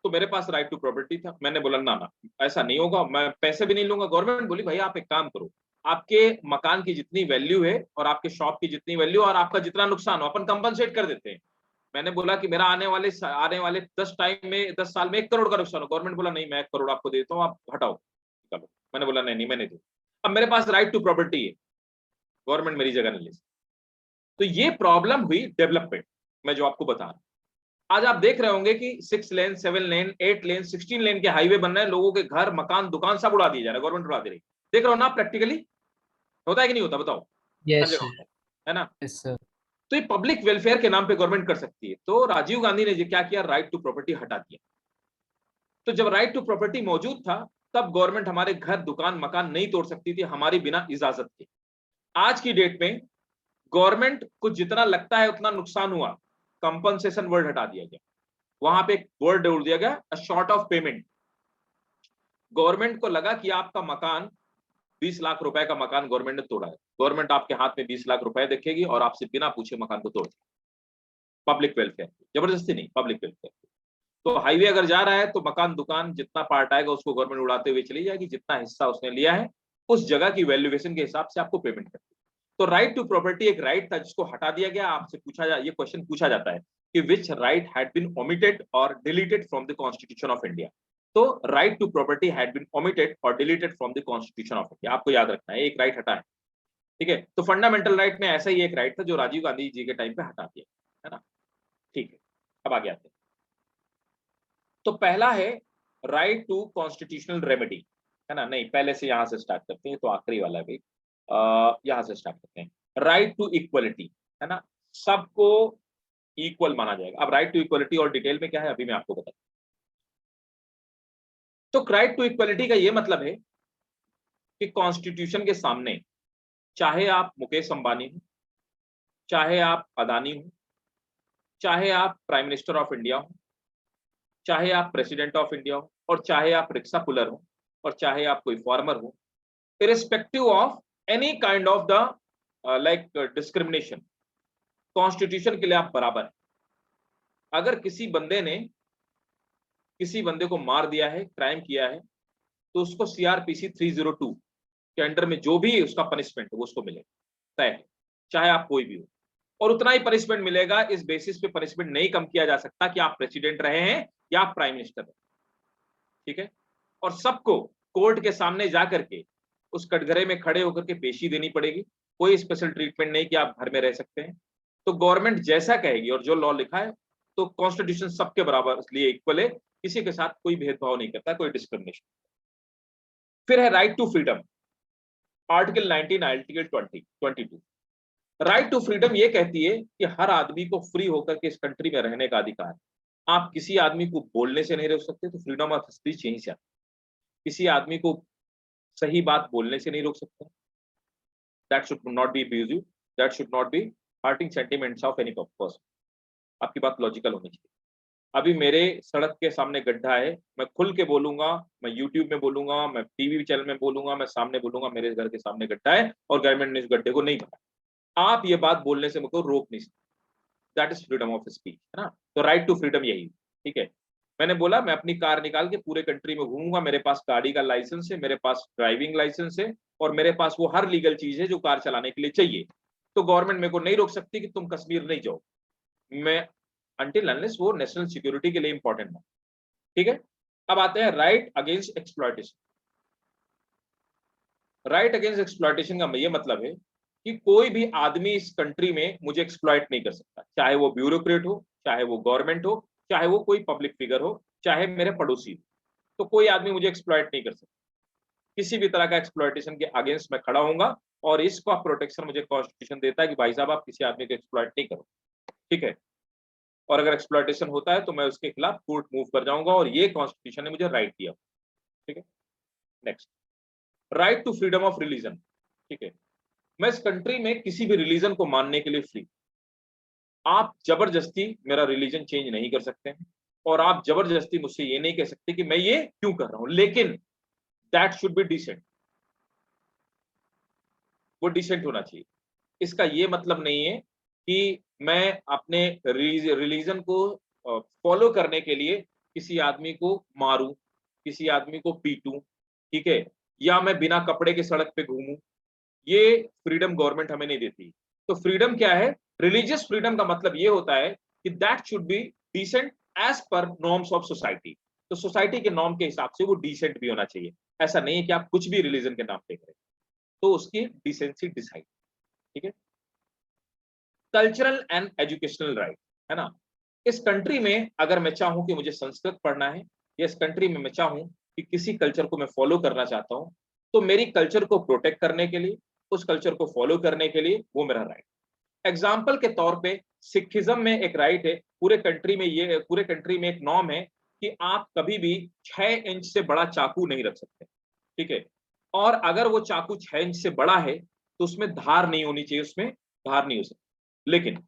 तो मेरे पास राइट टू प्रॉपर्टी था। मैंने बोला ना ना, ऐसा नहीं होगा, मैं पैसे भी नहीं लूंगा। गवर्नमेंट बोली भाई आप एक काम करो, आपके मकान की जितनी वैल्यू है और आपके शॉप की जितनी वैल्यू और आपका जितना नुकसान हो अपन कंपनसेट कर देते हैं। मैंने बोला कि मेरा आने वाले 10 साल में 1 करोड़ का नुकसान हो। गवर्नमेंट बोला नहीं, मैं 1 करोड़ आपको देता हूँ, आप हटाओ निकालो। मैंने बोला नहीं नहीं, मैं नहीं दूँ। अब मेरे पास राइट टू प्रॉपर्टी है, गवर्नमेंट मेरी जगह नहीं ले सकती। तो ये प्रॉब्लम हुई डेवलपमेंट, मैं जो आपको बता रहा हूं। आज आप देख रहे होंगे कि 6 लेन, 7 लेन, 8 लेन, 16 लेन के हाईवे बन रहे हैं, लोगों के घर, मकान, दुकान सब उड़ा दिए जा रहे हैं, गवर्नमेंट उड़ा दे रही है। देख रहे हो ना प्रैक्टिकली, होता है कि नहीं होता? बताओ। हर यस जगह होता है ना? Yes sir. तो ये पब्लिक वेलफेयर के नाम पे गवर्नमेंट कर सकती है। तो राजीव गांधी ने क्या किया, राइट टू प्रॉपर्टी हटा दिया। तो जब राइट टू प्रॉपर्टी मौजूद था, तब गवर्नमेंट हमारे घर, दुकान, मकान नहीं तोड़ सकती थी हमारी बिना इजाजत के। आज की डेट में गवर्नमेंट को जितना लगता है उतना नुकसान हुआ, कंपनसेशन वर्ड हटा दिया गया। वहां पे एक वर्ड जोड़ दिया गया, a short of payment. Government को लगा कि आपका मकान 20 लाख रुपए का मकान गवर्नमेंट ने तोड़ा है, गवर्नमेंट आपके हाथ में 20 लाख रुपए देखेगी और आपसे बिना पूछे मकान को तोड़ देगी। पब्लिक वेलफेयर, जबरदस्ती नहीं, पब्लिक वेलफेयर। तो हाईवे अगर जा रहा है तो मकान, दुकान जितना पार्ट आएगा उसको गवर्नमेंट उड़ाते हुए चली जाएगी, जितना हिस्सा उसने लिया है उस जगह की वैल्यूएशन के हिसाब से आपको पेमेंट करती है। तो राइट टू प्रॉपर्टी एक राइट था जिसको हटा दिया गया। आपसे ये क्वेश्चन पूछा जाता है कि which right had been omitted or deleted from the constitution of India. तो right to property had been omitted or deleted from the constitution of India. आपको याद रखना है, एक राइट हटा है। ठीक है, तो फंडामेंटल राइट में ऐसा ही एक राइट था जो राजीव गांधी जी के टाइम पे हटा दिया, है ना? ठीक है, अब आगे आते हैं। तो पहला है राइट टू कॉन्स्टिट्यूशनल रेमेडी, है ना? नहीं, पहले से यहां से स्टार्ट करते हैं, तो आखिरी वाला है भाई। यहां से स्टार्ट करते हैं। राइट टू इक्वलिटी, है ना? सबको इक्वल माना जाएगा। अब राइट टू इक्वलिटी और डिटेल में क्या है अभी मैं आपको बताता हूं। तो राइट टू इक्वलिटी का यह मतलब है कि कॉन्स्टिट्यूशन के सामने चाहे आप मुकेश अंबानी हो, चाहे आप अदानी हो, चाहे आप प्राइम मिनिस्टर ऑफ इंडिया हो, चाहे आप प्रेसिडेंट ऑफ इंडिया हो, और चाहे आप रिक्शा पुलर हो, और चाहे आप कोई फार्मर हो, irrespective of any kind of the like discrimination, constitution के लिए आप बराबर हैं। अगर किसी बंदे को मार दिया है, क्राइम किया है, तो उसको सीआरपीसी 302 के अंडर में जो भी उसका पनिशमेंट है वो उसको मिलेगा, तय है, चाहे आप कोई भी हो। और उतना ही पनिशमेंट मिलेगा। इस बेसिस पे पनिशमेंट नहीं कम किया जा सकता कि आप प्रेसिडेंट रहे हैं या आप प्राइम मिनिस्टर रहे। ठीक है? और सबको कोर्ट के सामने जाकर के उस कटघरे में खड़े होकर के पेशी देनी पड़ेगी। कोई स्पेशल ट्रीटमेंट नहीं कि आप घर में रह सकते हैं। तो गवर्नमेंट जैसा कहेगी और जो लॉ लिखा है, तो कॉन्स्टिट्यूशन सबके बराबर इसलिए इक्वल है, किसी के साथ कोई भेदभाव नहीं करता, कोई डिस्क्रिमिनेशन। फिर है right to freedom, article 19, article 22। Right to freedom ये कहती है कि हर आदमी को फ्री होकर के इस कंट्री में रहने का अधिकार है। आप किसी आदमी को बोलने से नहीं रोक सकते, तो फ्रीडम ऑफ स्पीच यहीं से आता है। किसी आदमी को सही बात बोलने से नहीं रोक सकते, that should not be abusive, that should not be hurting sentiments of any person. आपकी बात लॉजिकल होनी चाहिए। अभी मेरे सड़क के सामने गड्ढा है, मैं खुल के बोलूंगा, मैं यूट्यूब में बोलूंगा, मैं टीवी चैनल में बोलूंगा, मैं सामने बोलूंगा मेरे घर के सामने गड्ढा है और गवर्नमेंट ने इस गड्ढे को नहीं भरा। आप ये बात बोलने से मुझको रोक नहीं सकते। That is freedom of speech, है ना? तो राइट टू फ्रीडम यही। ठीक है, मैंने बोला मैं अपनी कार निकाल के पूरे कंट्री में घूमूंगा, मेरे पास गाड़ी का लाइसेंस है, मेरे पास ड्राइविंग लाइसेंस है, और मेरे पास वो हर लीगल चीज है जो कार चलाने के लिए चाहिए। तो गवर्नमेंट मेरे को नहीं रोक सकती कि तुम कश्मीर नहीं जाओ, मैं अनटिल अनलेस वो नेशनल सिक्योरिटी के लिए इंपॉर्टेंट है। ठीक है, अब आते हैं right against exploitation. Right against exploitation का ये मतलब है कि कोई भी आदमी इस कंट्री में मुझे एक्सप्लॉयट नहीं कर सकता, चाहे वो ब्यूरोक्रेट हो, चाहे वो गवर्नमेंट हो, चाहे वो कोई पब्लिक फिगर हो, चाहे मेरे पड़ोसी हो। तो कोई आदमी मुझे एक्सप्लॉयट नहीं कर सकता। किसी भी तरह का एक्सप्लॉयटेशन के अगेंस्ट मैं खड़ा होऊंगा, और इसका प्रोटेक्शन मुझे कॉन्स्टिट्यूशन देता है कि भाई साहब आप किसी आदमी को एक्सप्लॉयट नहीं करो। ठीक है, और अगर एक्सप्लॉयटेशन होता है तो मैं उसके खिलाफ कोर्ट मूव कर जाऊंगा, और ये कॉन्स्टिट्यूशन ने मुझे राइट दिया। ठीक है, next, right to freedom of religion. ठीक है, मैं इस कंट्री में किसी भी रिलीजन को मानने के लिए फ्री। आप जबरदस्ती मेरा रिलीजन चेंज नहीं कर सकते हैं, और आप जबरदस्ती मुझसे ये नहीं कह सकते कि मैं ये क्यों कर रहा हूं, लेकिन दैट शुड बी डिसेंट, वो डिसेंट होना चाहिए। इसका ये मतलब नहीं है कि मैं अपने रिलीजन को फॉलो करने के लिए किसी आदमी को मारूं, किसी आदमी को पीटूं, ठीक है, या मैं बिना कपड़े के सड़क पे घूमूं। ये फ्रीडम गवर्नमेंट हमें नहीं देती। तो फ्रीडम क्या है? रिलीजियस फ्रीडम का मतलब ये होता है कि that should be decent as per norms of society. तो सोसाइटी के नॉर्म के हिसाब से वो डिसेंट भी होना चाहिए। ऐसा नहीं है कि आप कुछ भी रिलीजन के नाम पे करें, तो उसकी डिसेंसी डिसाइड। ठीक है, कल्चरल एंड एजुकेशनल राइट, है ना। इस कंट्री में अगर मैं चाहूं कि मुझे संस्कृत पढ़ना है, या इस कंट्री में मैं चाहूं कि किसी कल्चर को मैं फॉलो करना चाहता हूं, तो मेरी कल्चर को प्रोटेक्ट करने के लिए, उस कल्चर को फॉलो करने के लिए वो मेरा राइट। एग्जाम्पल के तौर पे सिखिज्म में एक राइट है, पूरे कंट्री में एक नॉर्म है कि आप कभी भी 6 इंच से बड़ा चाकू नहीं रख सकते। ठीक है, और अगर वो चाकू 6 इंच से बड़ा है तो उसमें धार नहीं होनी चाहिए, उसमें धार नहीं हो सकती। लेकिन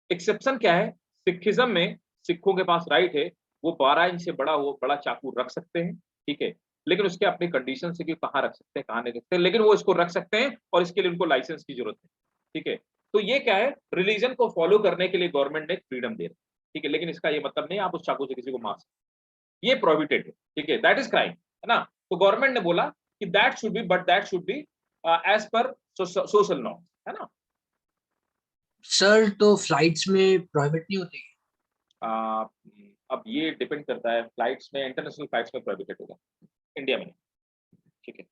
एक्सेप्शन क्या है? सिखिज्म में सिखों के पास राइट है, वो 12 इंच से बड़ा चाकू रख सकते हैं। ठीक है, लेकिन उसके अपने कंडीशन से कि कहाँ रख सकते हैं, कहाँ नहीं रख सकते, लेकिन वो इसको रख सकते हैं, और इसके लिए उनको लाइसेंस की जरूरत है। ठीक है, तो ये क्या है? रिलीजन को फॉलो करने के लिए गवर्नमेंट ने फ्रीडम दे रही है। ठीक है, लेकिन इसका ये मतलब नहीं आप उस चाकू से किसी को मार सकते, ये प्रोहिबिटेड है। ठीक है, दैट इज क्राइम, है ना। तो गवर्नमेंट ने बोला कि that should be as per social norm, है ना। सर तो फ्लाइट्स में प्रोहिबिट नहीं होती? आ, अब ये डिपेंड करता है, फ्लाइट्स में, इंटरनेशनल फ्लाइट्स में प्रोहिबिटेड होगा, इंडिया में नहीं। ठीक है,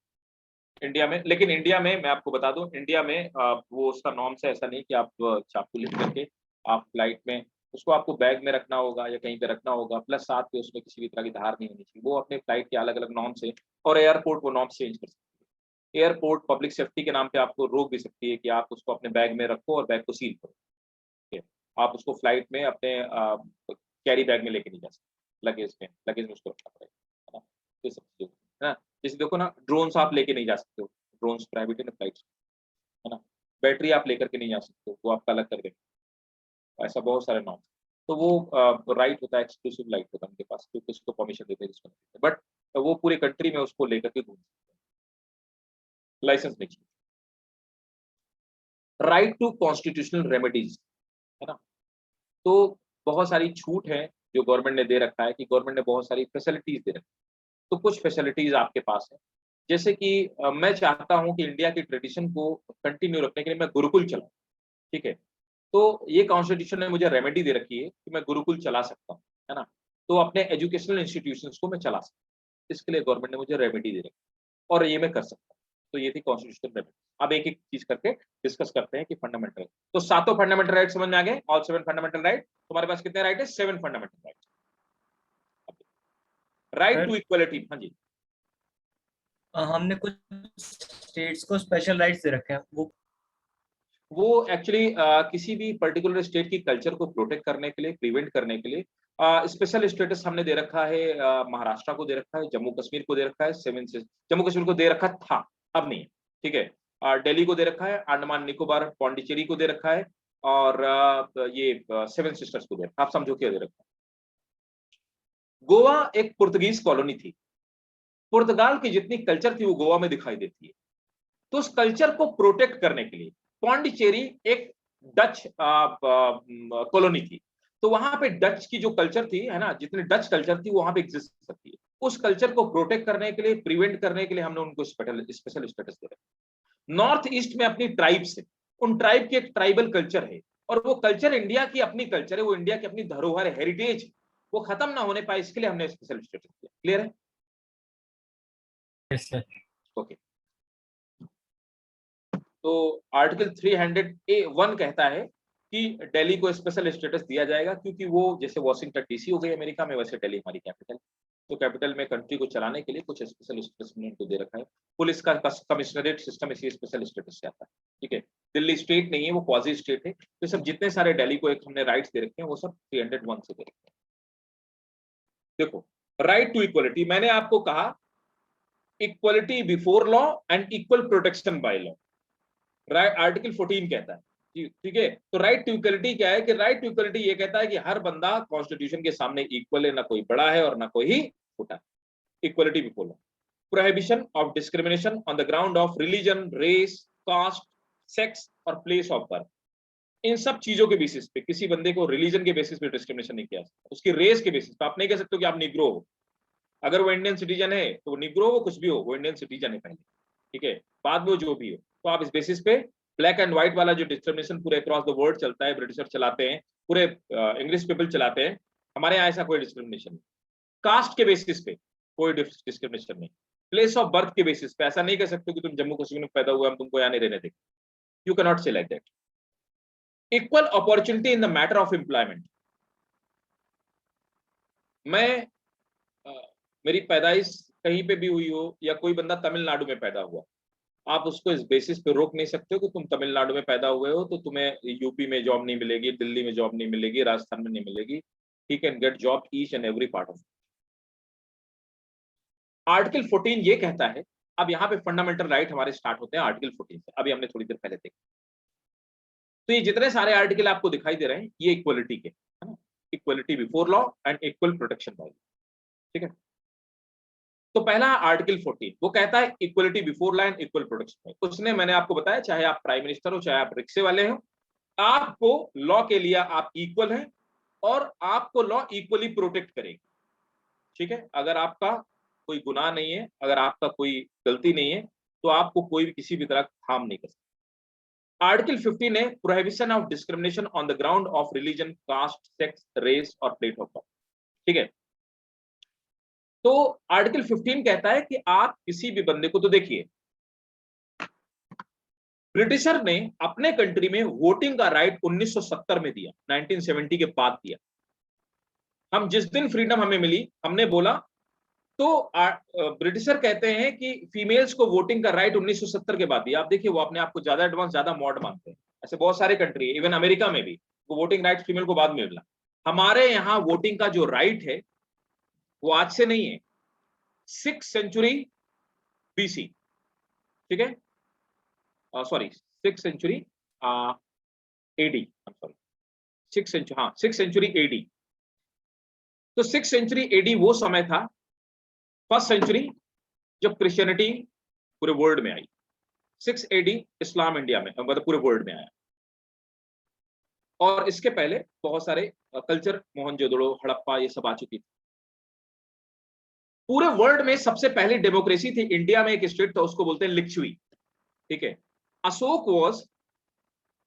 इंडिया में, लेकिन इंडिया में मैं आपको बता दूं, इंडिया में वो उसका नॉर्म से ऐसा नहीं कि आप चाकू लिख करके आप फ्लाइट में, उसको आपको बैग में रखना होगा या कहीं पे रखना होगा, प्लस साथ में उसमें किसी भी तरह की धार नहीं होनी चाहिए। वो अपने फ्लाइट के अलग अलग नॉर्म से, और एयरपोर्ट वो नॉर्म चेंज कर सकती है। एयरपोर्ट पब्लिक सेफ्टी के नाम पे आपको रोक भी सकती है कि आप उसको अपने बैग में रखो और बैग को सील करो। ठीक है, आप उसको फ्लाइट में अपने कैरी बैग में लेके नहीं जा सकते, लगेज में उसको रखना पड़ेगा, है ना। ये सब चीजें, है ना। जैसे देखो ना, ड्रोन्स आप लेके नहीं जा सकते हो, ड्रोन्स प्राइवेट है ना फ्लाइट, है ना। बैटरी आप लेकर के नहीं जा सकते हो, वो आपका अलग कर देंगे। ऐसा बहुत सारे नॉर्म। तो वो राइट होता है, एक्सक्लूसिव राइट होता है उनके पास, तो किसी को परमिशन देते हैं, किसको नहीं देते, बट वो पूरी कंट्री में उसको लेकर के घूम सकते हैं, लाइसेंस नहीं चाहिए। राइट टू कॉन्स्टिट्यूशनल रेमेडीज, है ना। तो बहुत सारी छूट है जो गवर्नमेंट ने दे रखा है, कि गवर्नमेंट ने बहुत सारी फैसिलिटीज दे रखी है। तो कुछ फैसिलिटीज आपके पास है, जैसे कि मैं चाहता हूं कि इंडिया की ट्रेडिशन को कंटिन्यू रखने के लिए मैं गुरुकुल चलाऊं। ठीक है, तो ये कॉन्स्टिट्यूशन ने मुझे रेमेडी दे रखी है कि मैं गुरुकुल चला सकता हूँ, है ना। तो अपने एजुकेशनल इंस्टीट्यूशंस को मैं चला सकता हूँ, इसके लिए गवर्नमेंट ने मुझे रेमेडी दे रखी है, और ये मैं कर सकता हूँ। तो ये थी कॉन्स्टिट्यूशनल रेमेडी। अब एक एक चीज करके डिस्कस करते हैं कि फंडामेंटल। तो सातों फंडामेंटल राइट समझ में आ गए, ऑल 7 फंडामेंटल राइट। तुम्हारे पास कितने राइट है? 7 fundamental right. Right to equality, हाँ जी। हमने कुछ स्टेट्स को स्पेशल राइट्स दे रखे हैं, वो एक्चुअली किसी भी पर्टिकुलर स्टेट की कल्चर को प्रोटेक्ट करने के लिए, प्रिवेंट करने के लिए स्पेशल स्टेटस हमने दे रखा है। महाराष्ट्र को दे रखा है, जम्मू कश्मीर को दे रखा है, जम्मू कश्मीर को दे रखा था, अब नहीं है। ठीक है, दिल्ली को दे रखा है, अंडमान निकोबार पौंडीचेरी को दे रखा है, और ये 7 सिस्टर्स को दे रखा है। आप समझो क्या दे रखा है। गोवा एक पुर्तगीज कॉलोनी थी, पुर्तगाल की जितनी कल्चर थी वो गोवा में दिखाई देती है। तो उस कल्चर को प्रोटेक्ट करने के लिए पौंडीचेरी एक डच कॉलोनी थी, तो वहां पे डच की जो कल्चर थी, है ना, जितनी डच कल्चर थी वो वहां पे एग्जिस्ट करती है। उस कल्चर को प्रोटेक्ट करने के लिए, प्रिवेंट करने के लिए हमने उनको स्पेशल स्टेटस दे रखा। नॉर्थ ईस्ट में अपनी ट्राइब्स है, उन ट्राइब की एक ट्राइबल कल्चर है, और वो कल्चर इंडिया की अपनी कल्चर है, वो इंडिया की अपनी धरोहर है, हेरिटेज, वो खत्म ना होने पाए, इसके लिए हमने स्पेशल स्टेटस दिया। क्लियर है? ओके। तो आर्टिकल 300A(1) कहता है कि दिल्ली को स्पेशल स्टेटस दिया जाएगा, क्योंकि वो जैसे वॉशिंगटन डीसी हो गई अमेरिका में, वैसे दिल्ली हमारी कैपिटल। तो कैपिटल में कंट्री को चलाने के लिए कुछ स्पेशल स्टेटस उनको दे रखा है। पुलिस का कमिश्नरेट सिस्टम इसी स्पेशल स्टेटस से आता है। ठीक है, दिल्ली स्टेट नहीं है, वो क्वाजी स्टेट है। तो सब जितने सारे दिल्ली को एक हमने राइट्स दे रखे हैं वो सब 301 से दे रखे हैं। देखो राइट टू इक्वलिटी, मैंने आपको कहा equality before law and equal protection by law, right article 14 कहता है। ठीक है, तो राइट टू इक्वलिटी क्या है कि राइट टू इक्वलिटी ये कहता है कि हर बंदा कॉन्स्टिट्यूशन के सामने इक्वल है, ना कोई बड़ा है और ना कोई छोटा है। Equality before law, prohibition of discrimination on the ground of religion, race, caste, sex और प्लेस ऑफ बर्थ। इन सब चीजों के बेसिस पे किसी बंदे को रिलीजन के बेसिस पे डिस्क्रिमिनेशन नहीं किया सकता, उसकी रेस के बेसिस पे आप नहीं कह सकते कि आप निग्रो हो, अगर वो इंडियन सिटीजन है तो वो निग्रो हो, कुछ भी हो, वो इंडियन सिटीजन है पहले, ठीक है, बाद में वो जो भी हो। तो आप इस बेसिस पे ब्लैक एंड व्हाइट वाला जो डिस्क्रिमिनेशन पूरे अक्रॉस द वर्ल्ड चलता है, ब्रिटिशर चलाते हैं, पूरे इंग्लिश पीपल चलाते हैं, हमारे यहाँ ऐसा कोई डिस्क्रिमिनेशन नहीं। कास्ट के बेसिस पे कोई डिस्क्रिमिनेशन नहीं। प्लेस ऑफ बर्थ के बेसिस पे ऐसा नहीं कह सकते कि तुम जम्मू कश्मीर में पैदा हुए, हम तुमको यहाँ नहीं रहने देंगे, यू कैन नॉट से like that. Equal opportunity in the matter of employment, मैं मेरी पैदाइश कहीं पे भी हुई हो या कोई बंदा तमिलनाडु में पैदा हुआ, आप उसको इस बेसिस पे रोक नहीं सकते हो कि तुम तमिलनाडु में पैदा हुए हो तो तुम्हें यूपी में जॉब नहीं मिलेगी, दिल्ली में जॉब नहीं मिलेगी, राजस्थान में नहीं मिलेगी। He can get job each and every part of. Article 14 ये कहता है, अब यहाँ पे फंडामेंटल राइट हमारे स्टार्ट होते हैं आर्टिकल 14 से, अभी हमने थोड़ी देर पहले देखा। तो ये जितने सारे आर्टिकल आपको दिखाई दे रहे हैं ये इक्वलिटी के, है ना, equality before law and equal protection by law, ठीक है। तो पहला आर्टिकल 14 वो कहता है equality before law and equal protection. उसने मैंने आपको बताया चाहे आप प्राइम मिनिस्टर हो चाहे आप रिक्शे वाले हो, आपको लॉ के लिए आप इक्वल हैं और आपको लॉ इक्वली प्रोटेक्ट करेगी, ठीक है। अगर आपका कोई गुनाह नहीं है, अगर आपका कोई गलती नहीं है तो आपको कोई भी किसी भी तरह हार्म नहीं कर सकता। आर्टिकल 15 है prohibition of discrimination on the ground of religion, caste, sex, race और प्लेस ऑफ बर्थ, ठीक है। तो आर्टिकल 15 कहता है कि आप किसी भी बंदे को, तो देखिए ब्रिटिशर ने अपने कंट्री में वोटिंग का राइट 1970 में दिया, 1970 के बाद दिया। हम जिस दिन फ्रीडम हमें मिली हमने बोला, तो ब्रिटिशर कहते हैं कि फीमेल्स को वोटिंग का राइट 1970 के बाद दिया। आप देखिए वो अपने आप को ज्यादा एडवांस, ज्यादा मॉड मानते हैं, ऐसे बहुत सारे कंट्री है, इवन अमेरिका में भी वो वोटिंग राइट फीमेल को बाद में मिला। हमारे यहाँ वोटिंग का जो राइट है वो आज से नहीं है, 6th सेंचुरी बीसी, ठीक है, sorry 6th century AD, sorry 6th century, हाँ 6th सेंचुरी एडी। तो 6th सेंचुरी एडी वो समय था, फर्स्ट सेंचुरी जब क्रिश्चियनिटी पूरे वर्ल्ड में आई, 6 एडी इस्लाम इंडिया में, मतलब पूरे वर्ल्ड में आया। और इसके पहले बहुत सारे कल्चर, मोहनजोदड़ो, हड़प्पा, ये सब आ चुकी थी। पूरे वर्ल्ड में सबसे पहली डेमोक्रेसी थी इंडिया में, एक स्टेट था उसको बोलते हैं लिच्छवी, ठीक है। Ashoka was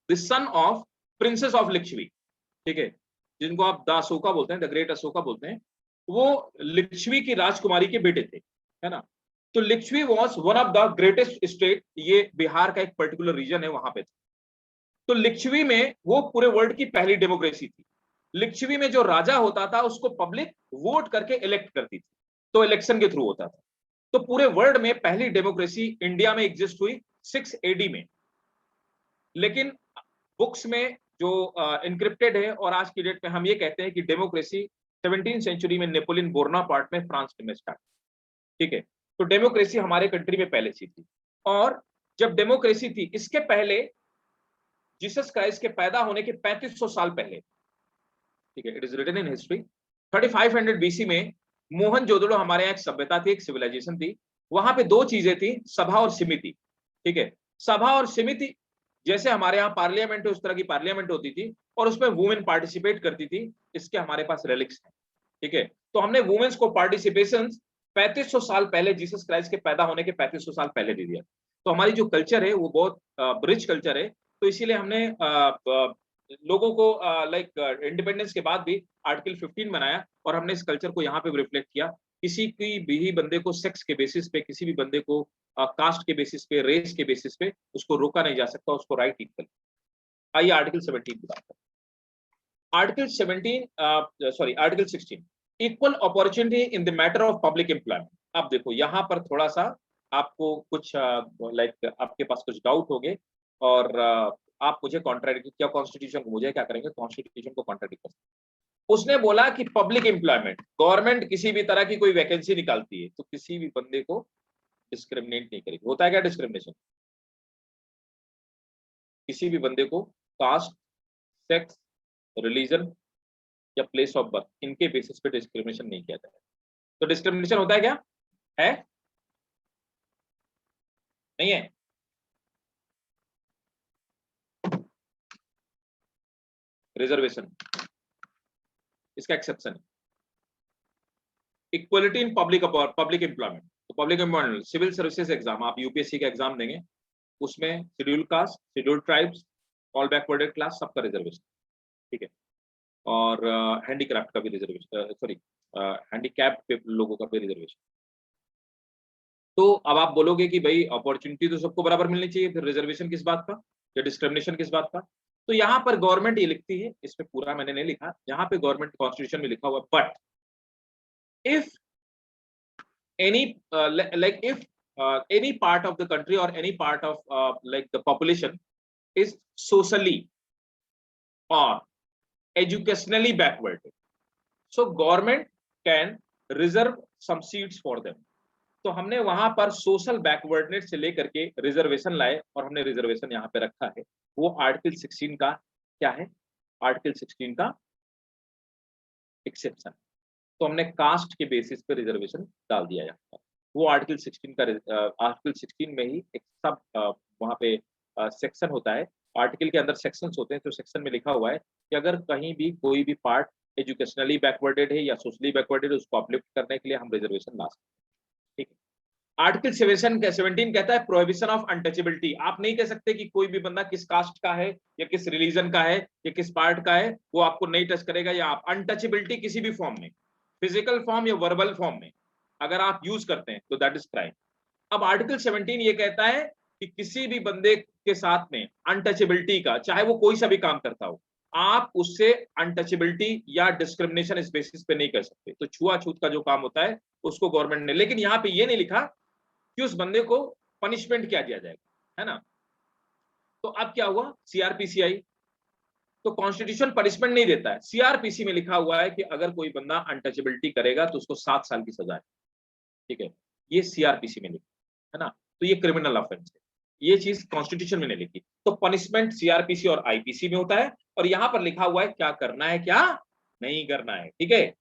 the son of princess of Licchavi, ठीक है, जिनको आप द अशोका बोलते हैं, द ग्रेट अशोका बोलते हैं, वो लिच्छवी की राजकुमारी के बेटे थे, है ना। तो Licchavi was one of the greatest state, ये बिहार का एक पर्टिकुलर रीजन है, वहां पे था। तो लिच्छवी में वो पूरे वर्ल्ड की पहली डेमोक्रेसी थी। लिच्छवी में जो राजा होता था उसको पब्लिक वोट करके इलेक्ट करती थी, तो इलेक्शन के थ्रू होता था। तो पूरे वर्ल्ड में पहली डेमोक्रेसी इंडिया में एग्जिस्ट हुई 6 एडी में। लेकिन बुक्स में जो इनक्रिप्टेड है और आज की डेट में हम ये कहते हैं कि डेमोक्रेसी 17th सेंचुरी में नेपोलियन बोनापार्ट में फ्रांस में स्टार्ट, ठीक है। तो डेमोक्रेसी हमारे कंट्री में पहले से थी। और जब डेमोक्रेसी थी, इसके पहले जीसस क्राइस्ट के पैदा होने के 3500 साल पहले, ठीक है, it is written in history, 3500 BC में मोहनजोदड़ो हमारे यहाँ एक सभ्यता थी, एक सिविलाइजेशन थी। वहां पे दो चीजें थी, सभा और समिति, ठीक है। सभा और समिति जैसे हमारे यहाँ पार्लियामेंट है उस तरह की पार्लियामेंट होती थी और उसमें वुमेन पार्टिसिपेट करती थी, इसके हमारे पास रिलिक्स है, ठीक है। तो हमने वुमेन्स को पार्टिसिपेशन 3500 साल पहले, जीसस क्राइस्ट के पैदा होने के 3500 साल पहले दे दिया। तो हमारी जो कल्चर है वो बहुत रिच कल्चर है। तो इसीलिए हमने लोगों को लाइक इंडिपेंडेंस के बाद भी आर्टिकल 15 बनाया और हमने इस कल्चर को यहाँ पे रिफ्लेक्ट किया। किसी की भी बंदे को सेक्स के बेसिस पे, किसी भी बंदे को कास्ट के बेसिस पे, रेस के बेसिस पे उसको रोका नहीं जा सकता, उसको राइट इक्वल। आइए आर्टिकल 17 की बात करें। Article 16, equal opportunity in the matter of public employment. अब देखो यहाँ पर थोड़ा सा आपको कुछ लाइक आपके पास कुछ डाउट हो गए और आप मुझे कॉन्ट्राडिक्ट क्या कॉन्स्टिट्यूशन को मुझे क्या करेंगे कॉन्स्टिट्यूशन को कॉन्ट्राडिक्ट कर सकते। उसने बोला कि पब्लिक एम्प्लॉयमेंट गवर्नमेंट किसी भी तरह की कोई वैकेंसी निकालती है तो किसी भी बंदे को डिस्क्रिमिनेट नहीं करेगी। होता है क्या डिस्क्रिमिनेशन? किसी भी बंदे को कास्ट, सेक्स, रिलीजन या प्लेस ऑफ बर्थ इनके बेसिस पे डिस्क्रिमिनेशन नहीं किया जाएगा। तो डिस्क्रिमिनेशन होता है क्या? है नहीं है? रिजर्वेशन इसका एक्सेप्शन है। इक्वलिटी इन पब्लिक एम्प्लॉयमेंट, तो public employment civil services exam आप यूपीएससी का एग्जाम देंगे उसमें schedule caste, schedule tribes, all backwarded class सबका रिजर्वेशन, ठीक है। और हैंडीक्राफ्ट का भी रिजर्वेशन, सॉरी हैंडीकैप लोगों का भी रिजर्वेशन। तो अब आप बोलोगे कि भाई अपॉर्चुनिटी तो सबको बराबर मिलनी चाहिए, फिर रिजर्वेशन किस बात का या डिस्क्रिमिनेशन किस बात का? तो यहाँ पर गवर्नमेंट ये लिखती है, इसमें पूरा मैंने नहीं लिखा, यहाँ पे गवर्नमेंट कॉन्स्टिट्यूशन में लिखा हुआ but if any like if any part of the country or any part of like the population is socially or educationally backward, so government can reserve some seats for them. तो हमने वहां पर social backwardness से लेकर के reservation लाए और हमने रिजर्वेशन यहाँ पे रखा है। वो आर्टिकल 16 का क्या है? आर्टिकल 16 का एक्सेप्शन। तो हमने कास्ट के बेसिस पे रिजर्वेशन डाल दिया यहाँ पर। वो आर्टिकल 16 का आर्टिकल 16 में ही एक सब वहाँ पे सेक्शन होता है, आर्टिकल के अंदर सेक्शंस होते हैं। तो सेक्शन में लिखा हुआ है कि अगर कहीं भी कोई भी पार्ट एजुकेशनली बैकवर्डेड है या सोशली बैकवर्डेड है उसको अपलिफ्ट करने के लिए हम रिजर्वेशन ला सकते हैं, ठीक है। आर्टिकल 17 कहता है प्रोहिबिशन ऑफ अनटचेबिलिटी। आप नहीं कह सकते कि कोई भी बंदा किस कास्ट का है या किस रिलीजन का है या किस पार्ट का है वो आपको नहीं टच करेगा, या आप अनटचेबिलिटी किसी भी फॉर्म में, फिजिकल फॉर्म या वर्बल फॉर्म में अगर आप यूज करते हैं तो दैट इज क्राइम। अब आर्टिकल 17 ये कहता है कि किसी भी बंदे के साथ में अनटचेबिलिटी का, चाहे वो कोई सा भी काम करता हो, आप उससे अनटचेबिलिटी या डिस्क्रिमिनेशन इस बेसिस पे नहीं कर सकते। तो छुआछूत का जो काम होता है उसको गवर्नमेंट ने, लेकिन यहाँ पे ये नहीं लिखा कि उस बंदे को पनिशमेंट क्या दिया जाएगा, है ना। तो अब क्या हुआ, सीआरपीसी आई, तो कॉन्स्टिट्यूशन पनिशमेंट नहीं देता है। सीआरपीसी में लिखा हुआ है कि अगर कोई बंदा अनटचेबिलिटी करेगा तो उसको 7 साल की सजा है, ठीक है। ये सीआरपीसी में लिखा है ना, तो ये क्रिमिनल ऑफेंस है। ये चीज कॉन्स्टिट्यूशन में नहीं लिखी। तो पनिशमेंट सीआरपीसी और आईपीसी में होता है, और यहां पर लिखा हुआ है क्या करना है क्या नहीं करना है, ठीक है।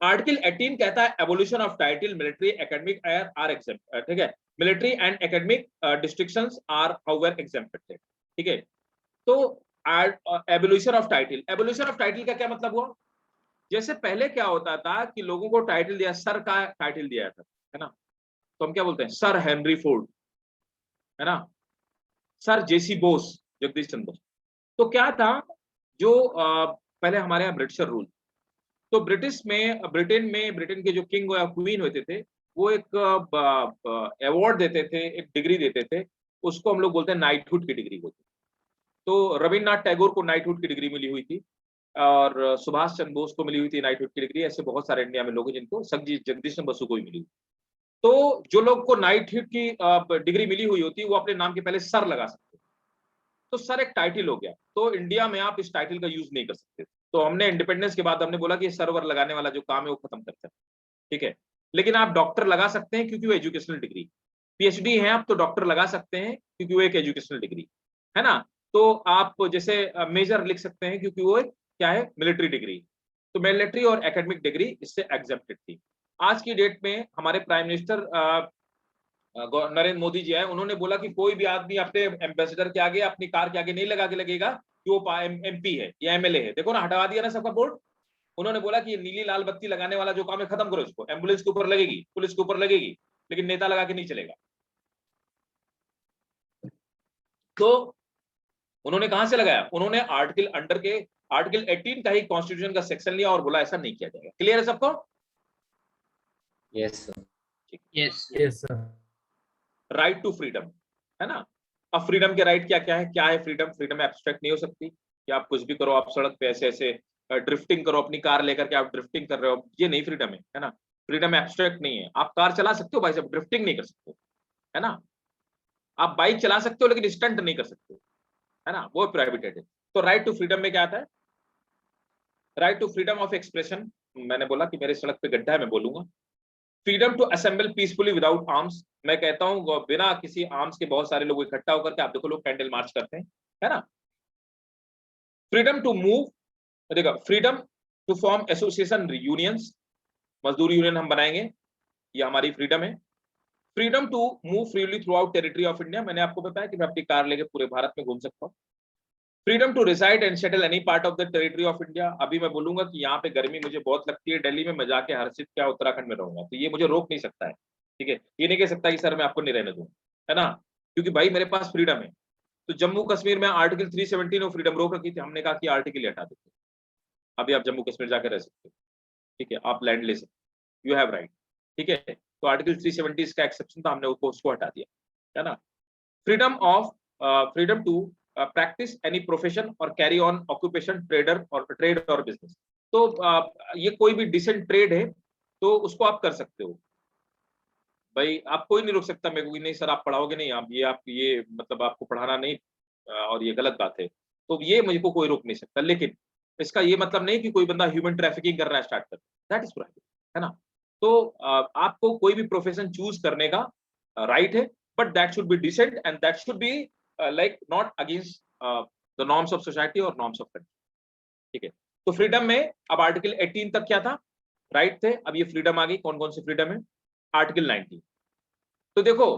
आर्टिकल 18 कहता है abolition of title military academic are exempt, ठीक है। Military and academic distinctions are however exempted, ठीक है। तो abolition of title, abolition of title का क्या मतलब हुआ? जैसे पहले क्या होता था कि लोगों को टाइटल दिया, सर का टाइटल दिया था, है ना, तो हम क्या बोलते हैं, सर हेनरी फोर्ड, है ना, सर जेसी बोस, जगदीश चंद्र बोस। तो क्या था, जो पहले हमारे यहाँ ब्रिटिशर रूल, तो ब्रिटेन के जो किंग या क्वीन होते थे वो एक अवार्ड देते थे, एक डिग्री देते थे, उसको हम लोग बोलते हैं नाइटहुड की डिग्री बोलते हैं। तो रविन्द्रनाथ टैगोर को नाइटहुड की डिग्री मिली हुई थी, और सुभाष चंद्र बोस को मिली हुई थी नाइटहुड की डिग्री। ऐसे बहुत सारे इंडिया में लोग हैं जिनको, जगदीश चंद्र बसु को भी मिली हुई। तो जो लोग को नाइटहुड की डिग्री मिली हुई होती है वो अपने नाम के पहले सर लगा सकते, तो सर एक टाइटल हो गया। तो इंडिया में आप इस टाइटल का यूज नहीं कर सकते। तो हमने इंडिपेंडेंस के बाद हमने बोला कि सर्वर लगाने वाला जो काम है वो खत्म करते हैं, ठीक है। लेकिन आप डॉक्टर लगा सकते हैं क्योंकि वो एजुकेशनल डिग्री, पीएचडी है आप तो डॉक्टर लगा सकते हैं क्योंकि वो एक एजुकेशनल डिग्री है ना। तो आप जैसे मेजर लिख सकते हैं क्योंकि वो एक क्या है, मिलिट्री डिग्री। तो मिलिट्री और एकेडमिक डिग्री इससे एग्जेप्टेड थी। आज की डेट में हमारे प्राइम मिनिस्टर नरेंद्र मोदी जी आए, उन्होंने बोला कि कोई भी आदमी अपने एम्बेसडर के आगे, अपनी कार के आगे नहीं लगा के लगेगा कि वो एमपी है या एमएलए है। देखो ना, हटवा दिया ना सबका बोर्ड। उन्होंने बोला कि ये नीली लाल बत्ती लगाने वाला जो काम है खत्म करो इसको, एम्बुलेंस के ऊपर लगेगी, पुलिस के ऊपर लगेगी, लेकिन नेता लगा के नहीं चलेगा। तो उन्होंने कहां से लगाया, उन्होंने आर्टिकल 18 का ही कॉन्स्टिट्यूशन का सेक्शन लिया और बोला ऐसा नहीं किया जाएगा। क्लियर है सबको? Yes sir, yes yes sir. Right to freedom, है ना। अब फ्रीडम के राइट क्या क्या है, क्या है फ्रीडम? फ्रीडम एब्स्ट्रैक्ट नहीं हो सकती कि आप कुछ भी करो, आप सड़क पे ऐसे ऐसे ड्रिफ्टिंग करो, अपनी कार लेकर के आप ड्रिफ्टिंग कर रहे हो, ये नहीं फ्रीडम है ना। फ्रीडम एब्स्ट्रैक्ट नहीं है। आप कार चला सकते हो भाई साहब, ड्रिफ्टिंग नहीं कर सकते, है ना। आप बाइक चला सकते हो लेकिन स्टंट नहीं कर सकते, है ना, वो प्रोहिबिटेड है। तो राइट टू फ्रीडम में क्या आता है, right to freedom of expression, मैंने बोला कि मेरे सड़क पे गड्ढा है मैं बोलूंगा। Freedom to assemble peacefully without arms, मैं कहता हूं बिना किसी आर्म्स के बहुत सारे लोग इकट्ठा होकर के, आप देखो लोग कैंडल मार्च करते हैं, है ना। फ्रीडम टू मूव, देखो freedom to form association unions, मजदूर यूनियन हम बनाएंगे, ये हमारी फ्रीडम है। Freedom to move freely throughout territory of India, मैंने आपको बताया कि मैं अपनी कार लेके पूरे भारत में घूम सकता हूँ। Freedom to reside and settle any part of the territory of India, अभी मैं बोलूंगा कि यहाँ पे गर्मी मुझे बहुत लगती है दिल्ली में, मैं जाके हर्षित क्या उत्तराखंड में रहूंगा, तो ये मुझे रोक नहीं सकता है, ठीक है। ये नहीं कह सकता कि सर मैं आपको नहीं रहने दूंगा, है ना, क्योंकि भाई मेरे पास फ्रीडम है। तो जम्मू कश्मीर में आर्टिकल 317 में फ्रीडम रोक रखी थी, हमने कहा कि आर्टिकल हटा देते, अभी आप जम्मू कश्मीर जाकर रह सकते हो, ठीक है, आप लैंड ले सकते, यू हैव राइट, ठीक है। तो आर्टिकल 370 इसका एक्सेप्शन था, हमने उसको हटा दिया, है ना। Freedom to practise any profession और कैरी ऑन ऑक्यूपेशन, ट्रेड और बिजनेस, तो ये कोई भी डिसेंट ट्रेड है तो उसको आप कर सकते हो भाई, आप कोई नहीं रोक सकता मेरे को कि नहीं सर आप पढ़ाओगे नहीं, आप ये मतलब आपको पढ़ाना नहीं, और ये गलत बात है, तो ये मुझको कोई रोक नहीं सकता। लेकिन इसका ये मतलब नहीं कि कोई बंदा ह्यूमन ट्रैफिकिंग करना स्टार्ट कर, दैट इज प्रोहिबिटेड, है ना। तो आपको कोई भी प्रोफेशन चूज करने का राइट है, but that should be decent and that should be like not against the norms of society और नॉर्म्स ऑफ कंट्री, ठीक है। तो फ्रीडम में अब आर्टिकल 18 तक क्या था, राइट थे, अब ये फ्रीडम आ गई, कौन कौन सी फ्रीडम है, आर्टिकल 19। तो देखो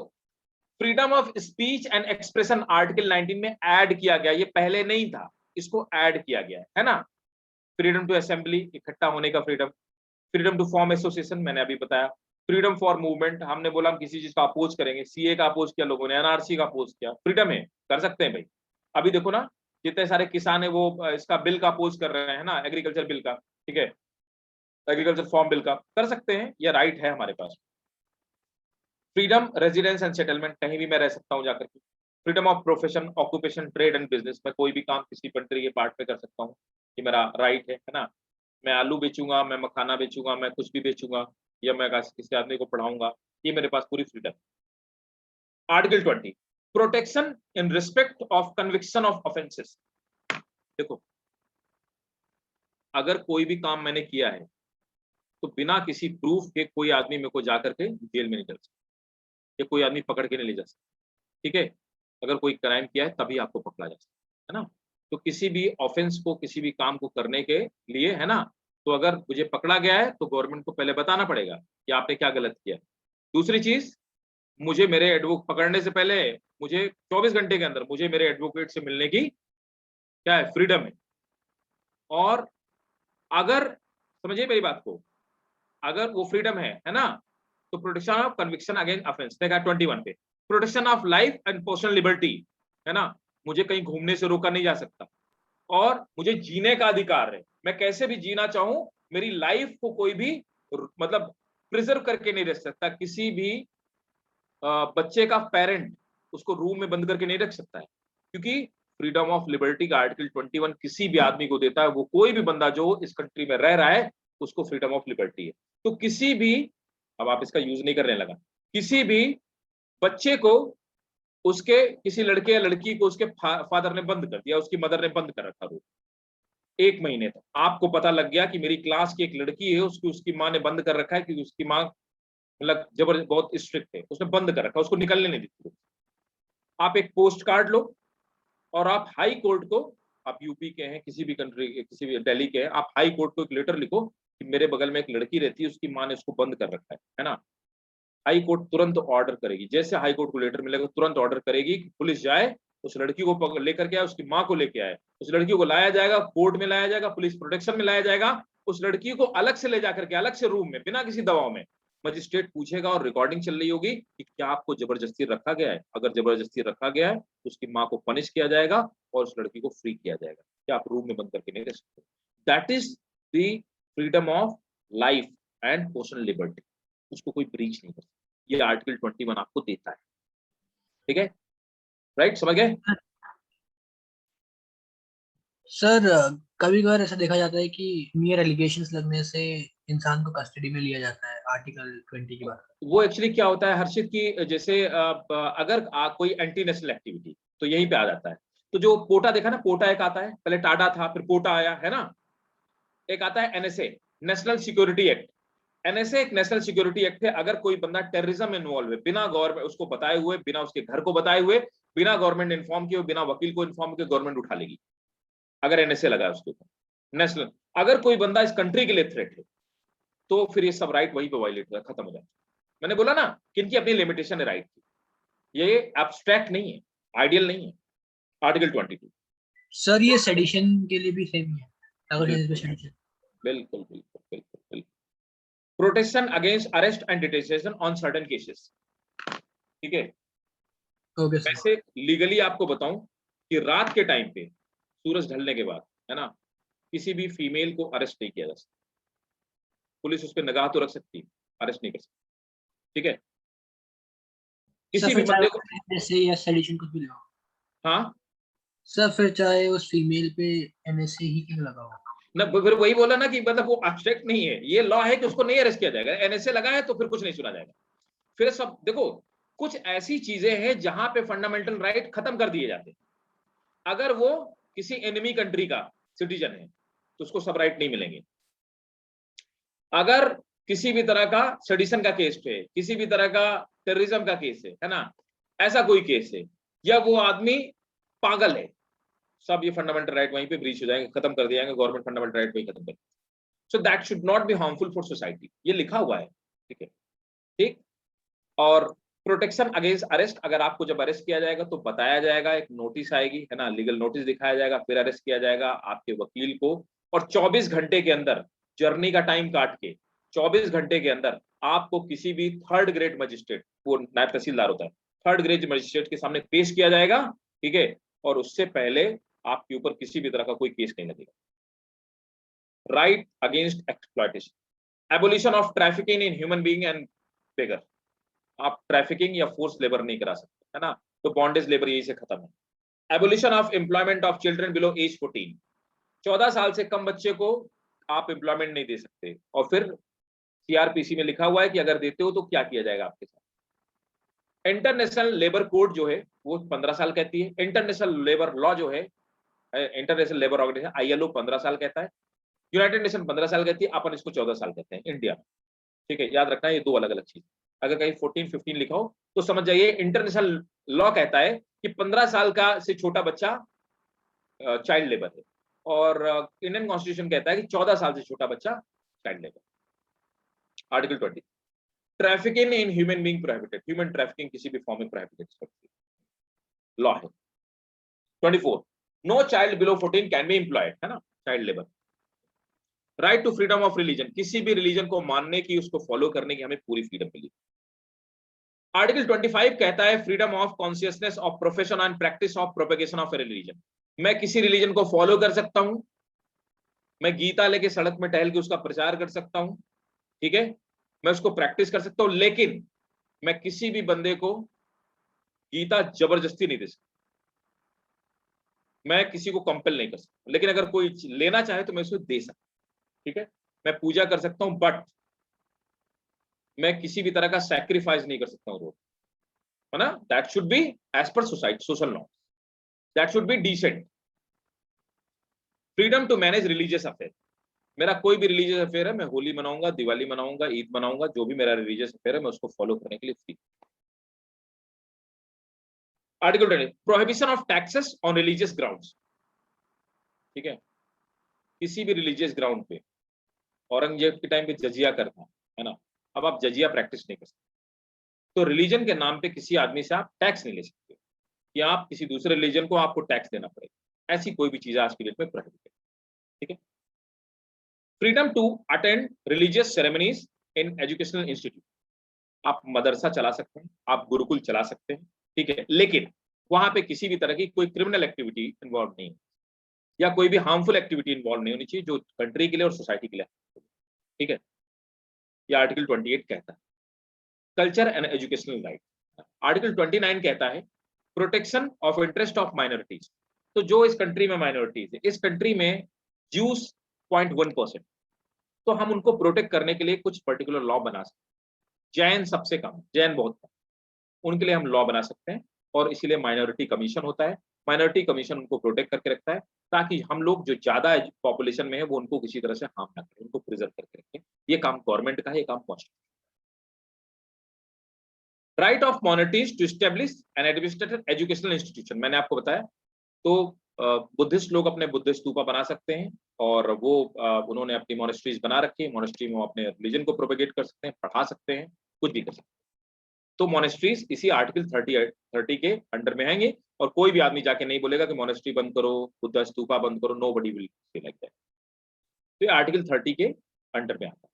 freedom of speech and expression article 19 में ऐड किया गया, ये पहले नहीं था, इसको ऐड किया गया है ना। फ्रीडम टू असेंबली, इकट्ठा होने का freedom. Freedom to form association, मैंने अभी बताया। फ्रीडम फॉर मूवमेंट, हमने बोला हम किसी चीज का अपोज करेंगे, सीए का अपोज किया लोगों ने, एनआरसी का अपोज किया, फ्रीडम है, कर सकते हैं भाई। अभी देखो ना जितने सारे किसान है वो इसका बिल का अपोज कर रहे हैं ना, एग्रीकल्चर बिल का, ठीक है, एग्रीकल्चर फॉर्म बिल का, कर सकते हैं, यह राइट है हमारे पास। फ्रीडम रेजिडेंस एंड सेटलमेंट, कहीं भी मैं रह सकता हूँ जाकर के। Freedom of profession, occupation, trade and business, मैं कोई भी काम किसी कंट्री के पार्ट पे कर सकता हूँ, ये मेरा राइट है ना। मैं आलू बेचूंगा, मैं मखाना बेचूंगा, मैं कुछ भी बेचूंगा, या मैं किसी आदमी को पढ़ाऊंगा, ये मेरे पास पूरी freedom. Article 20, protection in respect of conviction of offences, देखो अगर कोई भी काम मैंने किया है तो बिना किसी प्रूफ के कोई आदमी मेरे को जाकर के जेल में नहीं कर सकता, या कोई आदमी पकड़ के नहीं ले जा सकता, ठीक है। अगर कोई क्राइम किया है तभी आपको पकड़ा जा सकता है ना। तो किसी भी ऑफेंस को, किसी भी काम को करने के लिए, है ना, तो अगर मुझे पकड़ा गया है तो गवर्नमेंट को पहले बताना पड़ेगा कि आपने क्या गलत किया। दूसरी चीज, मुझे मेरे एडवोकेट पकड़ने से पहले मुझे 24 घंटे के अंदर मुझे मेरे एडवोकेट से मिलने की क्या है, फ्रीडम है। और अगर समझिए मेरी बात को, अगर वो फ्रीडम है ना, तो protection of conviction against offence, देखा 21 पे, protection of life and personal liberty, है ना, मुझे कहीं घूमने से रोका नहीं जा सकता, और मुझे जीने का अधिकार है, मैं कैसे भी जीना चाहूं, मेरी लाइफ को कोई भी मतलब प्रिजर्व करके नहीं रख सकता, किसी भी बच्चे का पेरेंट उसको रूम में बंद करके नहीं रख सकता है, क्योंकि फ्रीडम ऑफ लिबर्टी का आर्टिकल 21 किसी भी आदमी को देता है, वो कोई भी बंदा जो इस कंट्री में रह रहा है उसको फ्रीडम ऑफ लिबर्टी है। तो किसी भी, अब आप इसका यूज नहीं करने लगा, किसी भी बच्चे को उसके किसी लड़के या लड़की को उसके फादर ने बंद कर दिया, उसकी मदर ने बंद कर रखा रूम 1 महीने तक, आपको पता लग गया कि मेरी क्लास की एक लड़की है, उसकी माँ ने बंद कर रखा है, क्योंकि उसकी माँ मतलब जबरदस्त बहुत स्ट्रिक्ट है, उसने बंद कर रखा, उसको निकलने नहीं देती। आप एक पोस्ट कार्ड लो और आप हाई कोर्ट को, आप यूपी के हैं, किसी भी कंट्री के, किसी भी दिल्ली के हैं, आप हाई कोर्ट को एक लेटर लिखो कि मेरे बगल में एक लड़की रहती है, उसकी माँ ने उसको बंद कर रखा है ना। हाई कोर्ट तुरंत ऑर्डर करेगी, जैसे हाई कोर्ट को लेटर मिलेगा तुरंत ऑर्डर करेगी कि पुलिस जाए, उस लड़की को लेकर के आए, उसकी माँ को लेके आए, उस लड़की को लाया जाएगा, कोर्ट में लाया जाएगा, पुलिस प्रोटेक्शन में लाया जाएगा, उस लड़की को अलग से ले जाकर के अलग से रूम में बिना किसी दबाव में मजिस्ट्रेट पूछेगा, और रिकॉर्डिंग चल रही होगी कि क्या आपको जबरदस्ती रखा गया है, अगर जबरदस्ती रखा गया है तो उसकी माँ को पनिश किया जाएगा और उस लड़की को फ्री किया जाएगा, क्या आप रूम में बंद करके नहीं रह सकते। That is the freedom of life and personal liberty, उसको कोई ब्रीच नहीं कर सकता, ये आर्टिकल 21 आपको देता है, ठीक है, राइट, समझ गए सर? कभी कभार ऐसा देखा जाता है कि मियर एलिगेशंस लगने से इंसान को कस्टडी में लिया जाता है, आर्टिकल 20 की बात। वो एक्चुअली क्या होता है हर्षित की, जैसे अगर कोई एंटी नेशनल एक्टिविटी तो यहीं पे आ जाता है, तो जो पोटा देखा ना, पोटा एक आता है, पहले टाडा था फिर पोटा आया है ना, एक आता है NSA, national security act. NSA एक नेशनल सिक्योरिटी एक्ट है, अगर कोई बंदा टेररिज्म इन्वॉल्व है, बिना गवर्नमेंट उसको बताए हुए, बिना उसके घर को बताए हुए, बिना गवर्नमेंट इन्फॉर्म किए, बिना वकील को इन्फॉर्म किए, गवर्नमेंट उठा लेगी अगर एनएसए लगा है उसके ऊपर, नेशनल। अगर कोई बंदा इस कंट्री के लिए थ्रेट है तो फिर ये सब राइट वहीं पे वायलेट हो, खत्म हो जाए। मैंने बोला ना किनकी अपनी लिमिटेशन है राइट की, ये एब्स्ट्रैक्ट नहीं है, आइडियल नहीं है। आर्टिकल 22। सर ये सेडिशन के लिए भी सेम ही है, अगर इसमें सेडिशन। बिल्कुल बिल्कुल बिल्कुल बिल्कुल। Protection against arrest and detention on certain cases, ठीक है। Okay sir. वैसे लीगली आपको बताऊं कि रात के टाइम पे सूरज ढलने के बाद है ना, किसी भी फीमेल को अरेस्ट नहीं किया जा सकता, पुलिस उस पर निगाह तो रख सकती है, अरेस्ट नहीं कर सकती, ठीक है। किसी भी बंदे को, ऐसे या सेडिशन कुछ भी लगाओ। हाँ सर फिर चाहे उस फीमेल पे एनएसए ही क्यों लगाओ। ना, फिर वही बोला ना कि मतलब वो एब्स्ट्रैक्ट नहीं है, ये लॉ है कि उसको नहीं अरेस्ट किया जाएगा, एनएसए लगा है तो फिर कुछ नहीं सुना जाएगा। फिर सब देखो, कुछ ऐसी चीजें हैं जहां पे फंडामेंटल राइट खत्म कर दिए जाते हैं। अगर वो किसी एनिमी कंट्री का सिटीजन है तो उसको सब राइट नहीं मिलेंगे। अगर किसी भी तरह का सेडिशन का केस है, किसी भी तरह का टेररिज्म का केस है ना, ऐसा कोई केस है, या वो आदमी पागल है, सब ये फंडामेंटल राइट वहीं पे ब्रीच हो जाएंगे, खत्म कर दिया जाएगा, गवर्नमेंट फंडामेंटल राइट वहीं खत्म कर। So that should not be harmful for society, ये लिखा हुआ है, ठीक है, ठीक। और प्रोटेक्शन अगेंस्ट अरेस्ट, अगर आपको जब अरेस्ट किया जाएगा तो बताया जाएगा, एक नोटिस आएगी है ना, लीगल नोटिस दिखाया जाएगा, फिर अरेस्ट किया जाएगा आपके वकील को, और 24 घंटे के अंदर, जर्नी का टाइम काट के 24 घंटे के अंदर आपको किसी भी थर्ड ग्रेड मजिस्ट्रेट, वो नायब तहसीलदार होता है, थर्ड ग्रेड मजिस्ट्रेट के सामने पेश किया जाएगा, ठीक है। और उससे पहले आपके ऊपर किसी भी तरह का कोई केस नहीं लगेगा। Right against exploitation, abolition of trafficking in human being and beggar, आप ट्रैफिकिंग या फोर्स लेबर नहीं करा सकते है ना, तो बॉन्डेज लेबर यही से खत्म है। Abolition of employment of children below age 14, 14 साल से कम बच्चे को आप एम्प्लॉयमेंट नहीं दे सकते, और फिर सीआरपीसी में लिखा हुआ है कि अगर देते हो तो क्या किया जाएगा आपके साथ। इंटरनेशनल लेबर कोड जो है वो 15 साल कहती है, इंटरनेशनल लेबर लॉ जो है, इंटरनेशनल लेबर ऑर्गेनाइजेशन आईएलओ 15 साल कहता है, यूनाइटेड नेशन 15 साल कहती है, अपन इसको 14 साल कहते हैं इंडिया में, ठीक है। याद रखना ये दो अलग अलग चीज, अगर कहीं 14-15 लिखा हो तो समझ जाइए इंटरनेशनल लॉ कहता है कि 15 साल का से छोटा बच्चा चाइल्ड लेबर है, और इंडियन कॉन्स्टिट्यूशन कहता है कि 14 साल से छोटा बच्चा child labour. Article 20, trafficking in human being prohibited, human trafficking किसी भी फॉर्म में प्रोहिबिटेड लॉ है। 24, no child below 14 can be employed, है ना, child labour. Right to freedom of religion, किसी भी रिलीजन को मानने की, उसको फॉलो करने की हमें पूरी फ्रीडम मिली। आर्टिकल 25 कहता है freedom of consciousness of profession and practice of propagation of A religion, मैं किसी रिलीजन को फॉलो कर सकता हूं, मैं गीता लेके सड़क में टहल के उसका प्रचार कर सकता हूं, ठीक है, मैं उसको प्रैक्टिस कर सकता हूं, लेकिन मैं किसी भी बंदे को गीता जबरदस्ती नहीं दे सकता, मैं किसी को कंपेल नहीं कर सकता, लेकिन अगर कोई लेना चाहे तो मैं उसको दे सकता, ठीक है। मैं पूजा कर सकता हूं, बट मैं किसी भी तरह का सैक्रिफाइस नहीं कर सकता हूं रोड, है ना, that should be as per society social norms, that should be decent. Freedom to manage religious affair, मेरा कोई भी रिलीजियस अफेयर है, मैं होली मनाऊंगा, दिवाली मनाऊंगा, ईद मनाऊंगा, जो भी मेरा रिलीजियस अफेयर है मैं उसको फॉलो करने के लिए free. Article 20, prohibition of taxes on religious grounds, ठीक है, किसी भी रिलीजियस ग्राउंड पे, औरंगजेब के टाइम पे जजिया करता है ना, अब आप जजिया प्रैक्टिस नहीं कर सकते, तो रिलीजन के नाम पे किसी आदमी से आप टैक्स नहीं ले सकते, या आप किसी दूसरे रिलीजन को आपको टैक्स देना पड़ेगा, ऐसी कोई भी चीज आज की डेट में प्रोहिबिटेड, ठीक है। Freedom to attend religious ceremonies in educational institute, आप मदरसा चला सकते हैं, आप गुरुकुल चला सकते हैं, ठीक है, लेकिन वहां पे किसी भी तरह की कोई क्रिमिनल एक्टिविटी इन्वॉल्व नहीं है, या कोई भी हार्मफुल एक्टिविटी इन्वॉल्व नहीं होनी चाहिए जो कंट्री के लिए और सोसाइटी के लिए, ठीक है। ये आर्टिकल 28 कहता है। Culture and educational right, article 29 कहता है protection of interest of minorities, तो जो इस कंट्री में माइनॉरिटीज है, इस कंट्री में ज्यूस 0.1%, तो हम उनको प्रोटेक्ट करने के लिए कुछ पर्टिकुलर लॉ बना सकते हैं, जैन सबसे कम, जैन बहुत कम, उनके लिए हम लॉ बना सकते हैं, और इसीलिए माइनॉरिटी कमीशन होता है, माइनॉरिटी कमीशन उनको प्रोटेक्ट करके रखता है ताकि हम लोग जो ज्यादा पॉपुलेशन में है वो उनको किसी तरह से हार्म ना करें, उनको प्रिजर्व करके रखें। ये काम गवर्नमेंट का है, ये काम constitution. Right of minorities to establish an administrated educational institution, मैंने आपको बताया। तो बुद्धिस्ट लोग अपने बुद्ध स्तूपा बना सकते हैं और वो उन्होंने अपनी मोनेस्ट्रीज बना रखी है, मोनेस्ट्री में वो अपने रिलीजन को प्रोपेगेट कर सकते हैं, पढ़ा सकते हैं, कुछ भी कर सकते हैं। तो मोनेस्ट्रीज इसी आर्टिकल 30 के अंडर में आएंगे और कोई भी आदमी जाके नहीं बोलेगा कि मोनेस्ट्री बंद करो, बुद्ध स्तूपा बंद करो, nobody will say like that. तो ये आर्टिकल 30 के अंडर में आता है।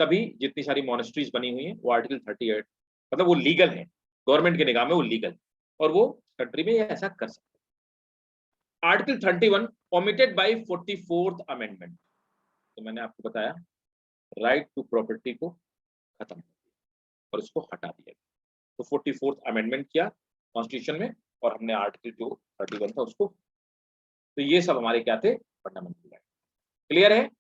तभी जितनी सारी मोनेस्ट्रीज बनी हुई हैं वो आर्टिकल 38 मतलब वो लीगल है, गवर्नमेंट के निगाह में वो लीगल, और वो कंट्री में ऐसा कर सकते हैं। Article 31 omitted bye 44th amendment, तो मैंने आपको बताया राइट टू प्रॉपर्टी को खत्म कर दिया और उसको हटा दिया। तो 44th अमेंडमेंट किया कॉन्स्टिट्यूशन में और हमने आर्टिकल जो 31 था उसको, तो ये सब हमारे क्या थे, फंडामेंटल राइट। क्लियर है?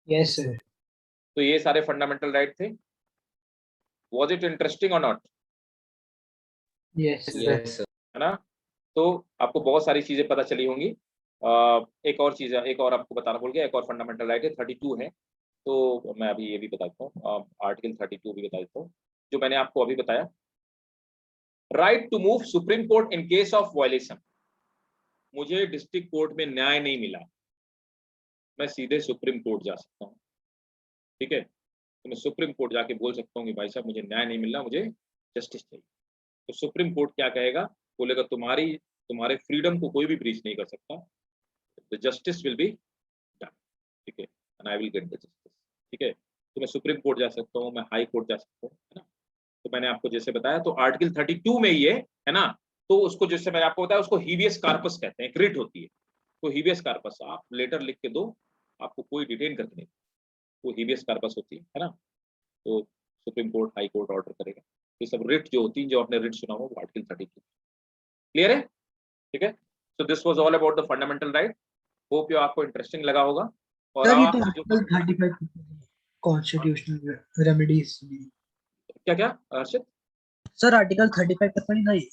Yes sir. तो ये सारे फंडामेंटल राइट थे। वॉज इट इंटरेस्टिंग और नॉट? यस यस है ना? तो आपको बहुत सारी चीजें पता चली होंगी। एक और चीज, एक और आपको बताना भूल गया, एक और फंडामेंटल राइट है 32 है, तो मैं अभी ये भी बता देता हूँ, आर्टिकल 32 भी बता देता हूँ जो मैंने आपको अभी बताया। Right to move supreme court in case of violation, मुझे डिस्ट्रिक्ट कोर्ट में न्याय नहीं मिला, मैं सीधे सुप्रीम कोर्ट जा सकता हूँ। ठीक है, तो मैं सुप्रीम कोर्ट जाके बोल सकता हूँ कि भाई साहब मुझे न्याय नहीं मिल रहा, मुझे जस्टिस चाहिए। तो सुप्रीम कोर्ट क्या कहेगा, बोलेगा तुम्हारे फ्रीडम को कोई भी ब्रीच नहीं कर सकता, the justice will be done. ठीक है, and I will get the justice. ठीक है, तो मैं सुप्रीम कोर्ट जा सकता हूँ, मैं हाई कोर्ट जा सकता हूँ, है ना? तो मैंने आपको जैसे बताया, तो आर्टिकल 32 में ये है ना, तो उसको जैसे मैंने आपको बताया उसको हीबियस कार्पस कहते हैं, एक रिट होती है। तो हीबियस कार्पस आप लेटर लिख के दो, आपको कोई डिटेन करके नहीं, वो हीबियस कार्पस होती है ना। तो supreme court high court order करेगा। ये सब रिट जो होती है, जो आपने रिट सुना हो, वो आर्टिकल 32। क्लियर है? ठीक है, so this was all about the fundamental right. Hope ये आपको इंटरेस्टिंग लगा होगा। और सर ये आप तो जो आर्टिकल 35 कॉन्स्टिट्यूशनल रेमेडीज भी। क्या क्या हर्षित, सर आर्टिकल 35 तक नहीं था ये?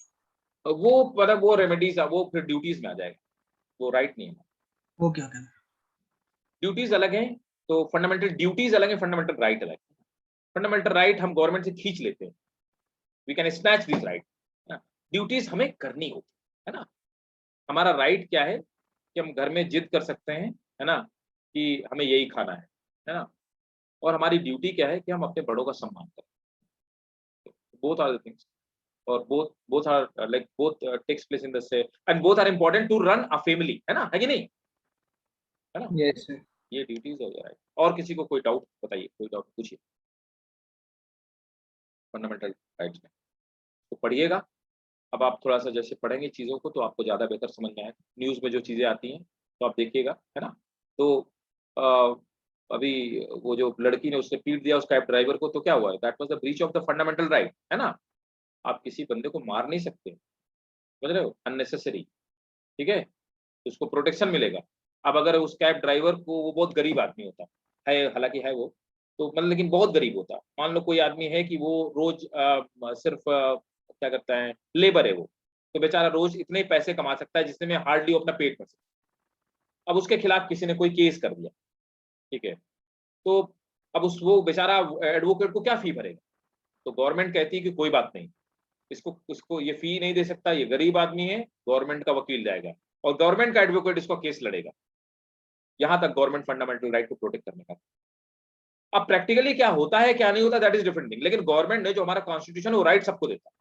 वो मतलब वो रेमेडीज, वो फिर ड्यूटीज में आ जाएगा, वो राइट नहीं है। Okay okay. ड्यूटीज अलग है, तो फंडामेंटल ड्यूटीज अलग है, फंडामेंटल राइट अलग है। फंडामेंटल राइट हम गवर्नमेंट से खींच लेते हैं, we can snatch this right. Duties हमें करनी होती है ना। हमारा राइट क्या है कि हम घर में जिद कर सकते हैं, है ना, कि हमें यही खाना है ना। और हमारी ड्यूटी क्या है कि हम अपने बड़ों का सम्मान करें। बोथ आर द थिंग्स, और both are like both takes place in the same, and both are important to run a family, है कि नहीं, है ना? Yes sir. ये ड्यूटीज हो गया। और किसी को कोई डाउट बताइए, कोई डाउट पूछिए फंडामेंटल राइट्स में, तो पढ़िएगा। अब आप थोड़ा सा जैसे पढ़ेंगे चीज़ों को तो आपको ज़्यादा बेहतर समझ में आएगा। न्यूज़ में जो चीज़ें आती हैं तो आप देखिएगा, है ना। तो अभी वो जो लड़की ने उससे पीट दिया उस कैब ड्राइवर को, तो क्या हुआ है, that was the breach of the fundamental right, है ना। आप किसी बंदे को मार नहीं सकते, समझ रहे हो, अननेसेसरी। ठीक है, तो उसको प्रोटेक्शन मिलेगा। अब अगर उस कैब ड्राइवर को, वो बहुत गरीब आदमी होता है, हालांकि है वो, तो मतलब लेकिन बहुत गरीब होता। मान लो कोई आदमी है कि वो रोज सिर्फ क्या करता है, लेबर है वो, तो बेचारा रोज इतने ही पैसे कमा सकता है जिससे मैं हार्डली अपना पेट भर सकता। अब उसके खिलाफ किसी ने कोई केस कर दिया, ठीक है, तो अब उस वो बेचारा एडवोकेट को क्या फी भरेगा। तो गवर्नमेंट कहती है कि कोई बात नहीं, इसको ये फी नहीं दे सकता, ये गरीब आदमी है, गवर्नमेंट का वकील जाएगा और गवर्नमेंट का एडवोकेट इसको केस लड़ेगा। यहां तक गवर्नमेंट फंडामेंटल राइट को प्रोटेक्ट करने का। अब प्रैक्टिकली क्या होता है क्या नहीं होता, दैट इज डिफरेंट थिंग, लेकिन गवर्नमेंट ने जो हमारा कॉन्स्टिट्यूशन वो राइट सबको देता है।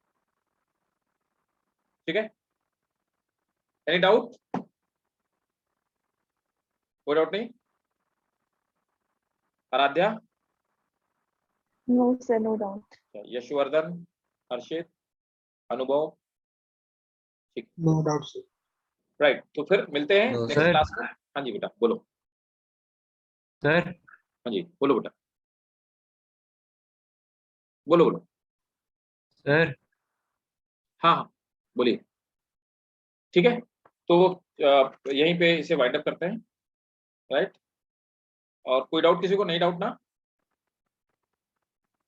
ठीक है, एनी डाउट? कोई डाउट नहीं? Aaradhya? No, sir, no doubt. Yashvardhan, हर्षित, अनुभव? ठीक, नो डाउट सर। राइट, तो फिर मिलते हैं No, नेक्स्ट sir. क्लास में। हाँ जी बेटा बोलो। सर हाँ जी बोलो बेटा, बोलो बोलो। सर हाँ हाँ बोलिए। ठीक है, तो यहीं पे इसे वाइंड अप करते हैं, राइट। और कोई डाउट किसी को? नहीं डाउट ना?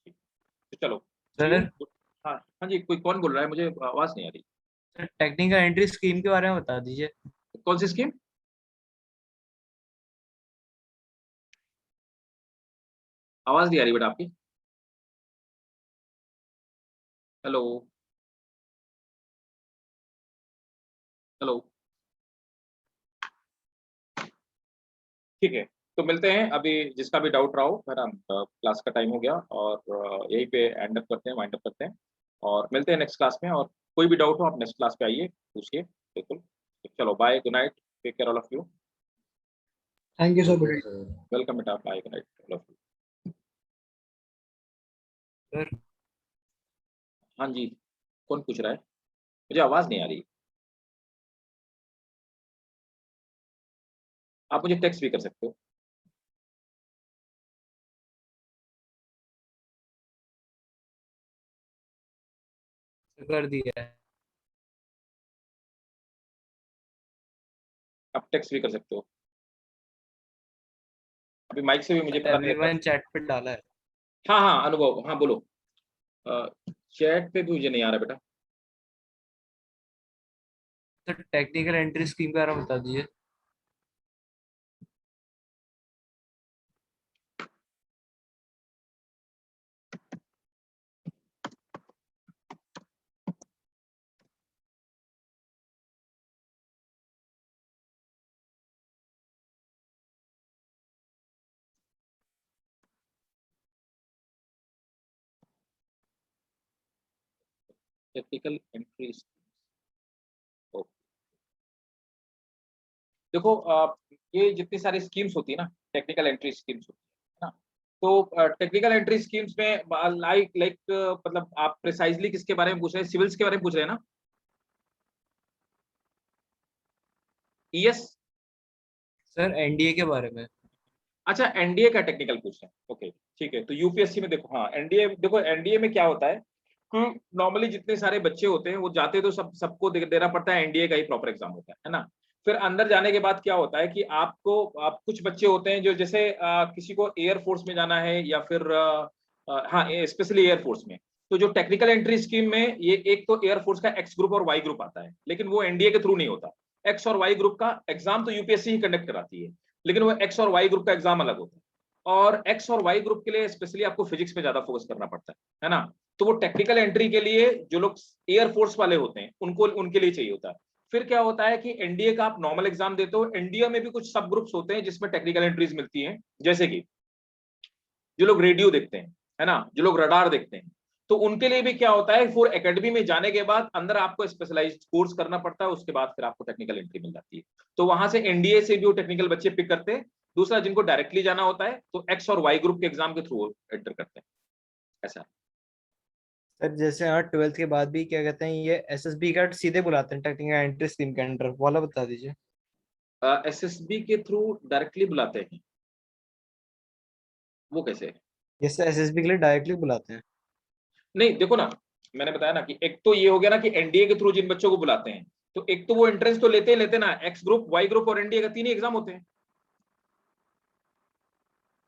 तो चलो, see you. सर हाँ हाँ जी, कोई कौन बोल रहा है, मुझे आवाज नहीं आ रही। सर टेक्निकल एंट्री स्कीम के बारे में बता दीजिए। कौन सी स्कीम? आवाज नहीं आ रही बेटा आपकी। Hello hello. ठीक है, तो मिलते हैं अभी, जिसका भी डाउट रहा हो। मेरा क्लास का टाइम हो गया और यहीं पे एंड अप करते हैं, वाइंड अप करते हैं और मिलते हैं नेक्स्ट क्लास में। और कोई भी डाउट हो आप नेक्स्ट क्लास पे आइए, पूछिए, बिल्कुल। चलो bye, good night, take care all of you. Thank you sir, okay good sir. Welcome बेटा, bye, good night all of you. Sir हाँ जी, कौन पूछ रहा है? मुझे आवाज नहीं आ रही। आप मुझे टेक्स्ट भी कर सकते हो। कर दिया है। आप टेक्स्ट भी कर सकते हो। अभी माइक से भी मुझे पता नहीं लगता। एवरीवन चैट पे डाला है। हाँ हाँ, अनुभव, हाँ बोलो। चैट पे भी मुझे नहीं आ रहा बेटा। सर टेक्निकल एंट्री स्कीम के बारे में बता दीजिए। टेक्निकल एंट्री, देखो ये जितनी सारी स्कीम्स होती है ना, टेक्निकल एंट्री स्कीम्स होती है ना, तो टेक्निकल एंट्री स्कीम्स में लाइक लाइक मतलब आप प्रिसाइजली किसके बारे में पूछ रहे हैं? सिविल्स के बारे में पूछ रहे हैं ना? ईएस? सर एनडीए के बारे में। अच्छा, एनडीए का टेक्निकल पूछ रहे हैं, ओके ठीक है। तो यूपीएससी में देखो, हाँ एनडीए, देखो एनडीए में क्या होता है कि नॉर्मली जितने सारे बच्चे होते हैं वो जाते तो सबको देना पड़ता है, एनडीए का ही प्रॉपर एग्जाम होता है ना। फिर अंदर जाने के बाद क्या होता है कि आप कुछ बच्चे होते हैं जो जैसे किसी को एयरफोर्स में जाना है या फिर हाँ स्पेशली एयरफोर्स में, तो जो टेक्निकल एंट्री स्कीम में ये एक तो एयरफोर्स का एक्स ग्रुप और वाई ग्रुप आता है, लेकिन वो एनडीए के थ्रू नहीं होता। एक्स और वाई ग्रुप का एग्जाम तो यूपीएससी ही कंडक्ट कराती है, लेकिन वो एक्स और वाई ग्रुप का एग्जाम अलग होता है। और एक्स और वाई ग्रुप के लिए स्पेशली आपको फिजिक्स पे ज्यादा फोकस करना पड़ता है ना। तो वो टेक्निकल एंट्री के लिए जो लोग एयरफोर्स वाले होते हैं उनको उनके लिए चाहिए होता है। फिर क्या होता है कि एनडीए का आप नॉर्मल एग्जाम देते हो, एनडीए में भी कुछ सब ग्रुप्स होते हैं जिसमें टेक्निकल एंट्रीज मिलती हैं, जैसे कि जो लोग रेडियो देखते हैं, है ना, जो लोग रडार देखते हैं, तो उनके लिए भी क्या होता है, फॉर एकेडमी में जाने के बाद अंदर आपको स्पेशलाइज्ड कोर्स करना पड़ता है, उसके बाद फिर आपको टेक्निकल एंट्री मिल जाती है। तो वहां से एनडीए से भी वो टेक्निकल बच्चे पिक करते हैं। दूसरा, जिनको डायरेक्टली जाना होता है तो एक्स और वाई ग्रुप के एग्जाम के थ्रू एंटर करते हैं, ऐसा। सर जैसे हाँ 12th के बाद भी क्या कहते हैं ये एसएसबी का सीधे बुलाते हैं टेक्निकल एंट्री स्कीम के अंडर वाला बता दीजिए। एसएसबी के थ्रू डायरेक्टली बुलाते हैं, वो कैसे? जैसे एसएसबी के लिए डायरेक्टली बुलाते हैं। नहीं देखो ना, मैंने बताया ना कि एक तो ये हो गया ना कि एनडीए के थ्रू जिन बच्चों को बुलाते हैं, तो एक तो वो एंट्रेंस तो लेते ना, एक्स ग्रुप, वाई ग्रुप और एनडीए का तीन ही एग्जाम होते हैं,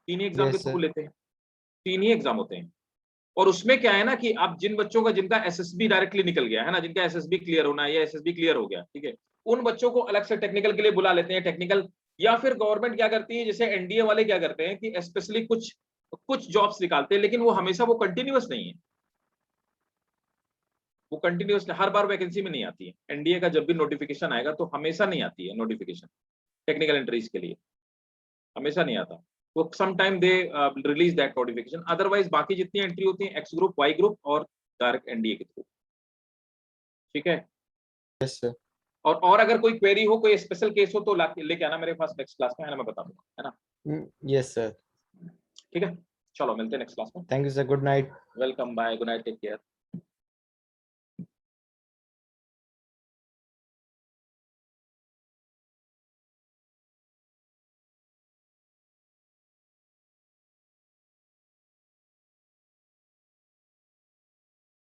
तीन ही एग्जाम के यस थ्रू सर। लेते हैं, तीन ही एग्जाम होते हैं। और उसमें क्या है ना कि आप जिन बच्चों का जिनका एसएसबी डायरेक्टली निकल गया है ना, जिनका एसएसबी क्लियर होना है या एसएसबी क्लियर हो गया, ठीक है, उन बच्चों को अलग से टेक्निकल के लिए बुला लेते हैं, टेक्निकल। या फिर गवर्नमेंट क्या करती है, जैसे एनडीए वाले क्या करते हैं कि स्पेशली कुछ कुछ जॉब्स निकालते हैं, लेकिन वो हमेशा वो कंटिन्यूअस नहीं है, वो कंटिन्यूअस हर बार वैकेंसी में नहीं आती है। एनडीए का जब भी नोटिफिकेशन आएगा तो हमेशा नहीं आती है नोटिफिकेशन टेक्निकल एंट्रीज के लिए, हमेशा नहीं आता। वो some time they release that notification, otherwise बाकी जितनी एंट्री होती है एक्स ग्रुप, वाई ग्रुप और डायरेक्ट एनडीए के थ्रू, ठीक है। Yes sir. और अगर कोई क्वेरी हो, कोई स्पेशल केस हो तो लेके आना मेरे पास नेक्स्ट क्लास में, है ना, मैं बता दूंगा, है ना। Yes sir. ठीक है, चलो मिलते हैं नेक्स्ट क्लास में। Thank you sir, good night. Welcome, bye, good night, take care.